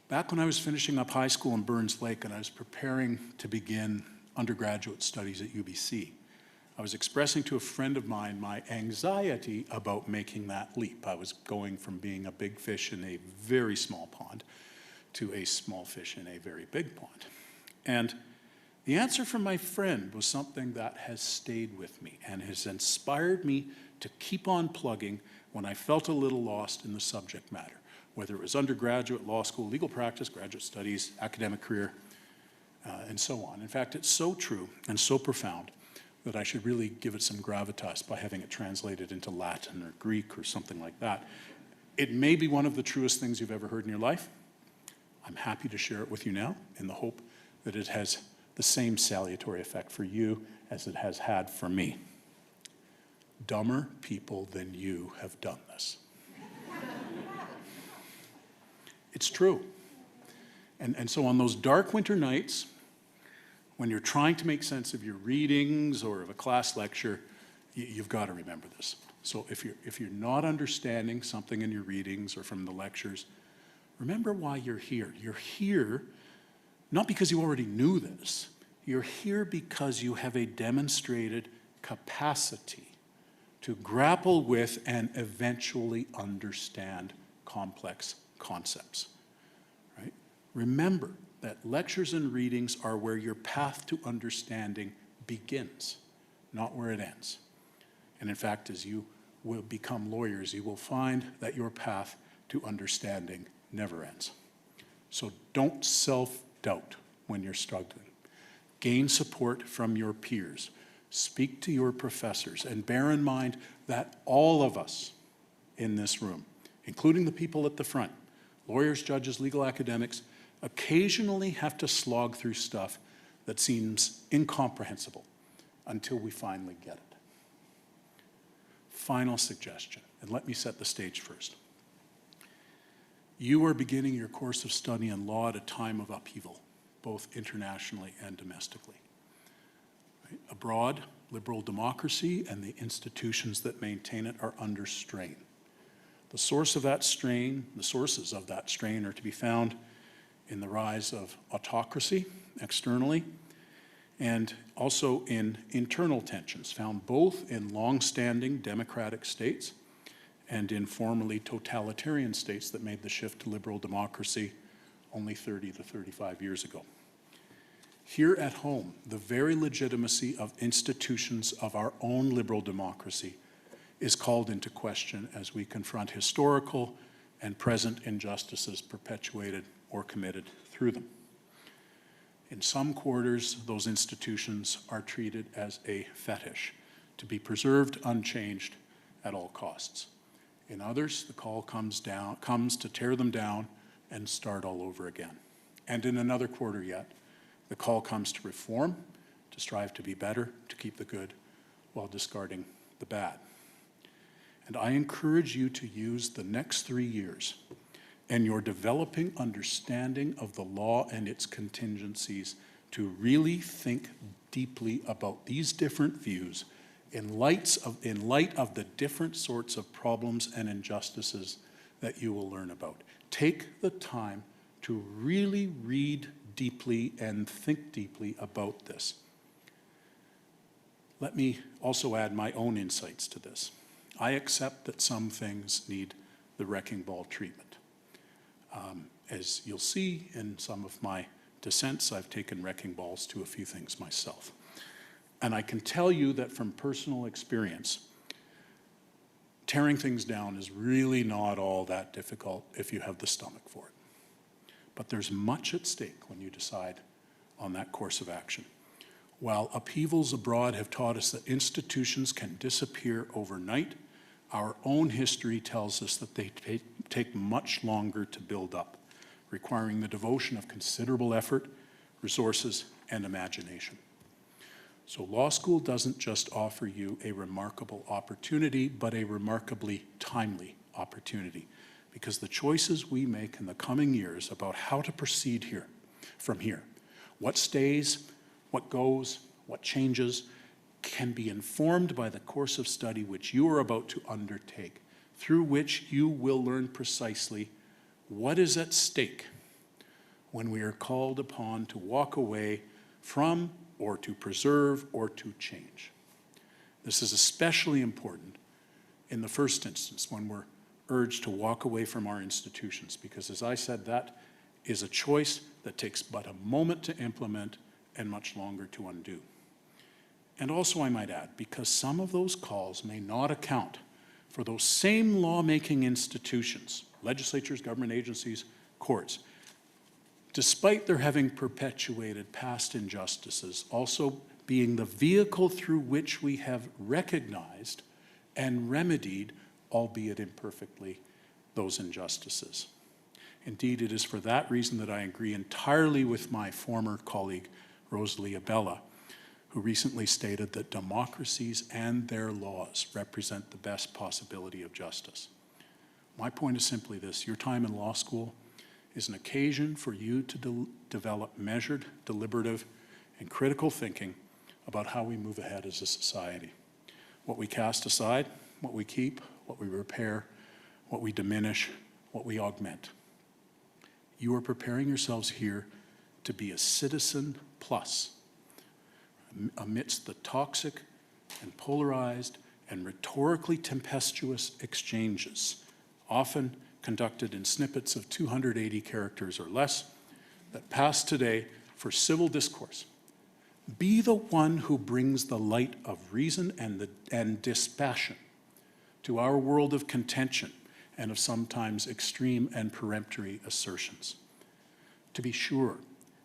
Back when I was finishing up high school in Burns Lake and I was preparing to begin undergraduate studies at UBC, I was expressing to a friend of mine my anxiety about making that leap. I was going from being a big fish in a very small pond to a small fish in a very big pond. And The answer from my friend was something that has stayed with me and has inspired me to keep on plugging when I felt a little lost in the subject matter, whether it was undergraduate, law school, legal practice, graduate studies, academic career, and so on. In fact, it's so true and so profound that I should really give it some gravitas by having it translated into Latin or Greek or something like that. It may be one of the truest things you've ever heard in your life. I'm happy to share it with you now in the hope that it has the same salutary effect for you as it has had for me. Dumber people than you have done this. It's true. And so on those dark winter nights, when you're trying to make sense of your readings or of a class lecture, you've got to remember this. So if you're not understanding something in your readings or from the lectures, remember why you're here. You're here not because you already knew this. You're here because you have a demonstrated capacity to grapple with and eventually understand complex concepts. Right? Remember that lectures and readings are where your path to understanding begins, not where it ends. And in fact, as you will become lawyers, you will find that your path to understanding never ends. So don't self-doubt when you're struggling. Gain support from your peers. Speak to your professors, and bear in mind that all of us in this room, including the people at the front, lawyers, judges, legal academics, occasionally have to slog through stuff that seems incomprehensible until we finally get it. Final suggestion, and let me set the stage first. You are beginning your course of study in law at a time of upheaval, both internationally and domestically. Right? Abroad, liberal democracy and the institutions that maintain it are under strain. The sources of that strain are to be found in the rise of autocracy externally, and also in internal tensions found both in long-standing democratic states and in formerly totalitarian states that made the shift to liberal democracy only 30 to 35 years ago. Here at home, the very legitimacy of institutions of our own liberal democracy is called into question as we confront historical and present injustices perpetuated or committed through them. In some quarters, those institutions are treated as a fetish, to be preserved unchanged at all costs. In others, the call comes to tear them down and start all over again. And in another quarter yet, the call comes to reform, to strive to be better, to keep the good while discarding the bad. And I encourage you to use the next 3 years and your developing understanding of the law and its contingencies to really think deeply about these different views in light of the different sorts of problems and injustices that you will learn about. Take the time to really read deeply and think deeply about this. Let me also add my own insights to this. I accept that some things need the wrecking ball treatment. As you'll see in some of my dissents, I've taken wrecking balls to a few things myself. And I can tell you that from personal experience, tearing things down is really not all that difficult if you have the stomach for it. But there's much at stake when you decide on that course of action. While upheavals abroad have taught us that institutions can disappear overnight, our own history tells us that they take much longer to build up, requiring the devotion of considerable effort, resources, and imagination. So law school doesn't just offer you a remarkable opportunity, but a remarkably timely opportunity, because the choices we make in the coming years about how to proceed from here, what stays, what goes, what changes, can be informed by the course of study which you are about to undertake, through which you will learn precisely what is at stake when we are called upon to walk away from, or to preserve, or to change. This is especially important in the first instance when we're urged to walk away from our institutions, because as I said, that is a choice that takes but a moment to implement and much longer to undo. And also, I might add, because some of those calls may not account for those same lawmaking institutions, legislatures, government agencies, courts, despite their having perpetuated past injustices, also being the vehicle through which we have recognized and remedied, albeit imperfectly, those injustices. Indeed, it is for that reason that I agree entirely with my former colleague, Rosalie Abella, who recently stated that democracies and their laws represent the best possibility of justice. My point is simply this: your time in law school is an occasion for you to develop measured, deliberative, and critical thinking about how we move ahead as a society. What we cast aside, what we keep, what we repair, what we diminish, what we augment. You are preparing yourselves here to be a citizen plus amidst the toxic and polarized and rhetorically tempestuous exchanges, often conducted in snippets of 280 characters or less, that pass today for civil discourse. Be the one who brings the light of reason and dispassion to our world of contention and of sometimes extreme and peremptory assertions. To be sure,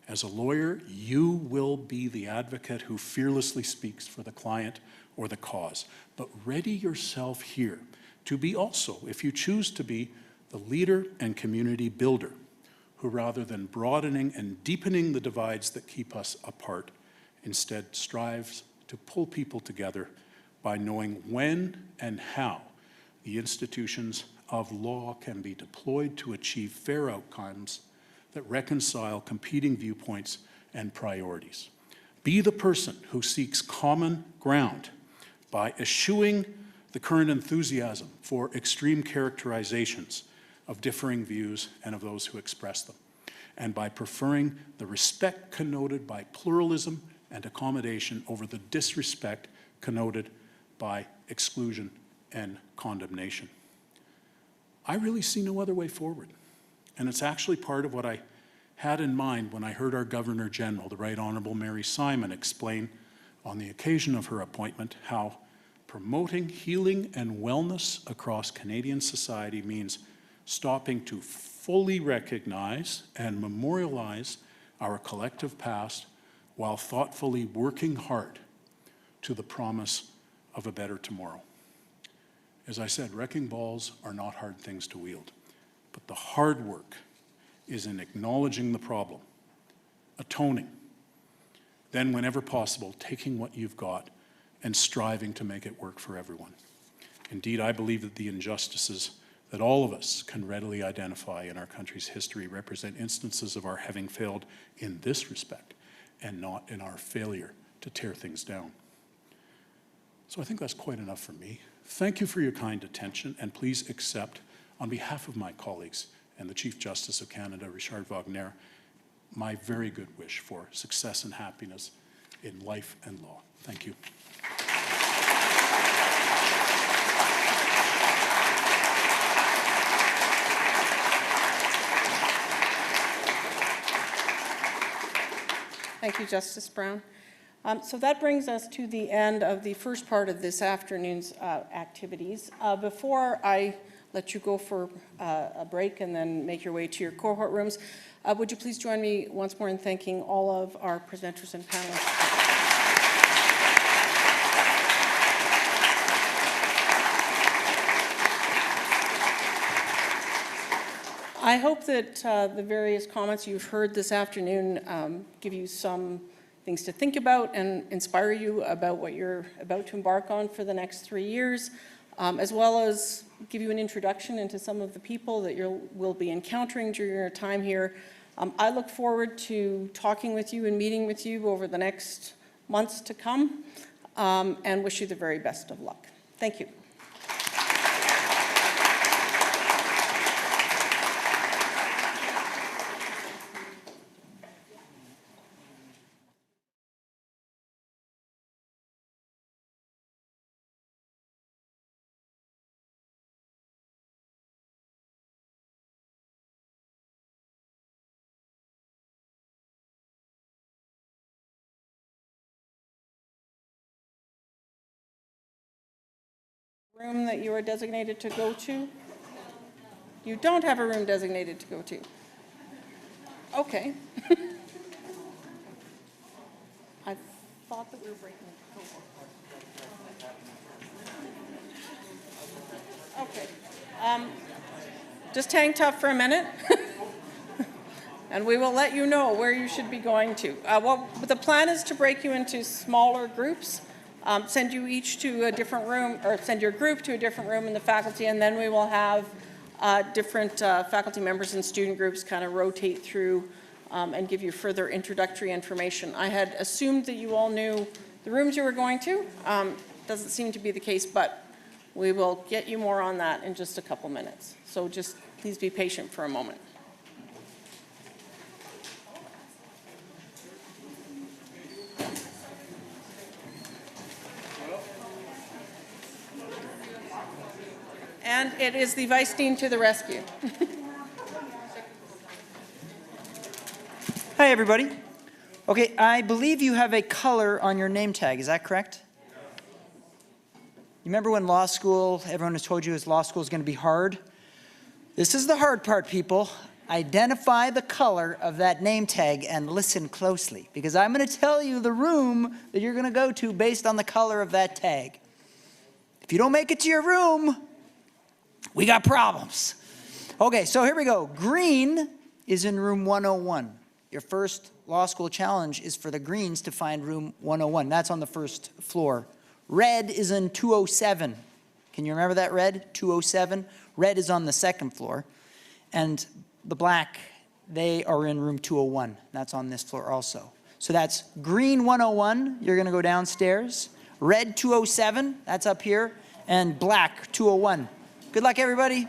as a lawyer, you will be the advocate who fearlessly speaks for the client or the cause. But ready yourself here to be also, if you choose to be, the leader and community builder, who rather than broadening and deepening the divides that keep us apart, instead strives to pull people together by knowing when and how the institutions of law can be deployed to achieve fair outcomes that reconcile competing viewpoints and priorities. Be the person who seeks common ground by eschewing the current enthusiasm for extreme characterizations of differing views and of those who express them, and by preferring the respect connoted by pluralism and accommodation over the disrespect connoted by exclusion and condemnation. I really see no other way forward. And it's actually part of what I had in mind when I heard our Governor General, the Right Honourable Mary Simon, explain on the occasion of her appointment how promoting healing and wellness across Canadian society means stopping to fully recognize and memorialize our collective past while thoughtfully working hard to the promise of a better tomorrow. As I said, wrecking balls are not hard things to wield. But the hard work is in acknowledging the problem, atoning, then whenever possible, taking what you've got and striving to make it work for everyone. Indeed, I believe that the injustices that all of us can readily identify in our country's history represent instances of our having failed in this respect and not in our failure to tear things down. So I think that's quite enough for me. Thank you for your kind attention, and please accept, on behalf of my colleagues and the Chief Justice of Canada, Richard Wagner, my very good wish for success and happiness in life and law. Thank you. Thank you, Justice Brown. So that brings us to the end of the first part of this afternoon's activities. Before I let you go for a break and then make your way to your cohort rooms, would you please join me once more in thanking all of our presenters and panelists. I hope that the various comments you've heard this afternoon give you some things to think about and inspire you about what you're about to embark on for the next 3 years, as well as give you an introduction into some of the people that you will be encountering during your time here. I look forward to talking with you and meeting with you over the next months to come, and wish you the very best of luck. Thank you. room that you are designated to go to? You don't have a room designated to go to? Okay. I thought that we were breaking the code. Okay. Just hang tough for a minute. And we will let you know where you should be going to. The plan is to break you into smaller groups, send you each to a different room, or send your group to a different room in the faculty, and then we will have different faculty members and student groups kind of rotate through and give you further introductory information. I had assumed that you all knew the rooms you were going to. Doesn't seem to be the case, but we will get you more on that in just a couple minutes. So just please be patient for a moment. And it is the Vice Dean to the rescue. Hi, everybody. Okay, I believe you have a color on your name tag. Is that correct? You remember when law school, everyone has told you law school is going to be hard? This is the hard part, people. Identify the color of that name tag and listen closely, because I'm going to tell you the room that you're going to go to based on the color of that tag. If you don't make it to your room, we got problems. Okay, so here we go. Green is in room 101. Your first law school challenge is for the greens to find room 101. That's on the first floor. Red is in 207. Can you remember that red? 207. Red is on the second floor. And the black, they are in room 201. That's on this floor also. So that's green 101. You're going to go downstairs. Red 207. That's up here. And black 201. Good luck, everybody.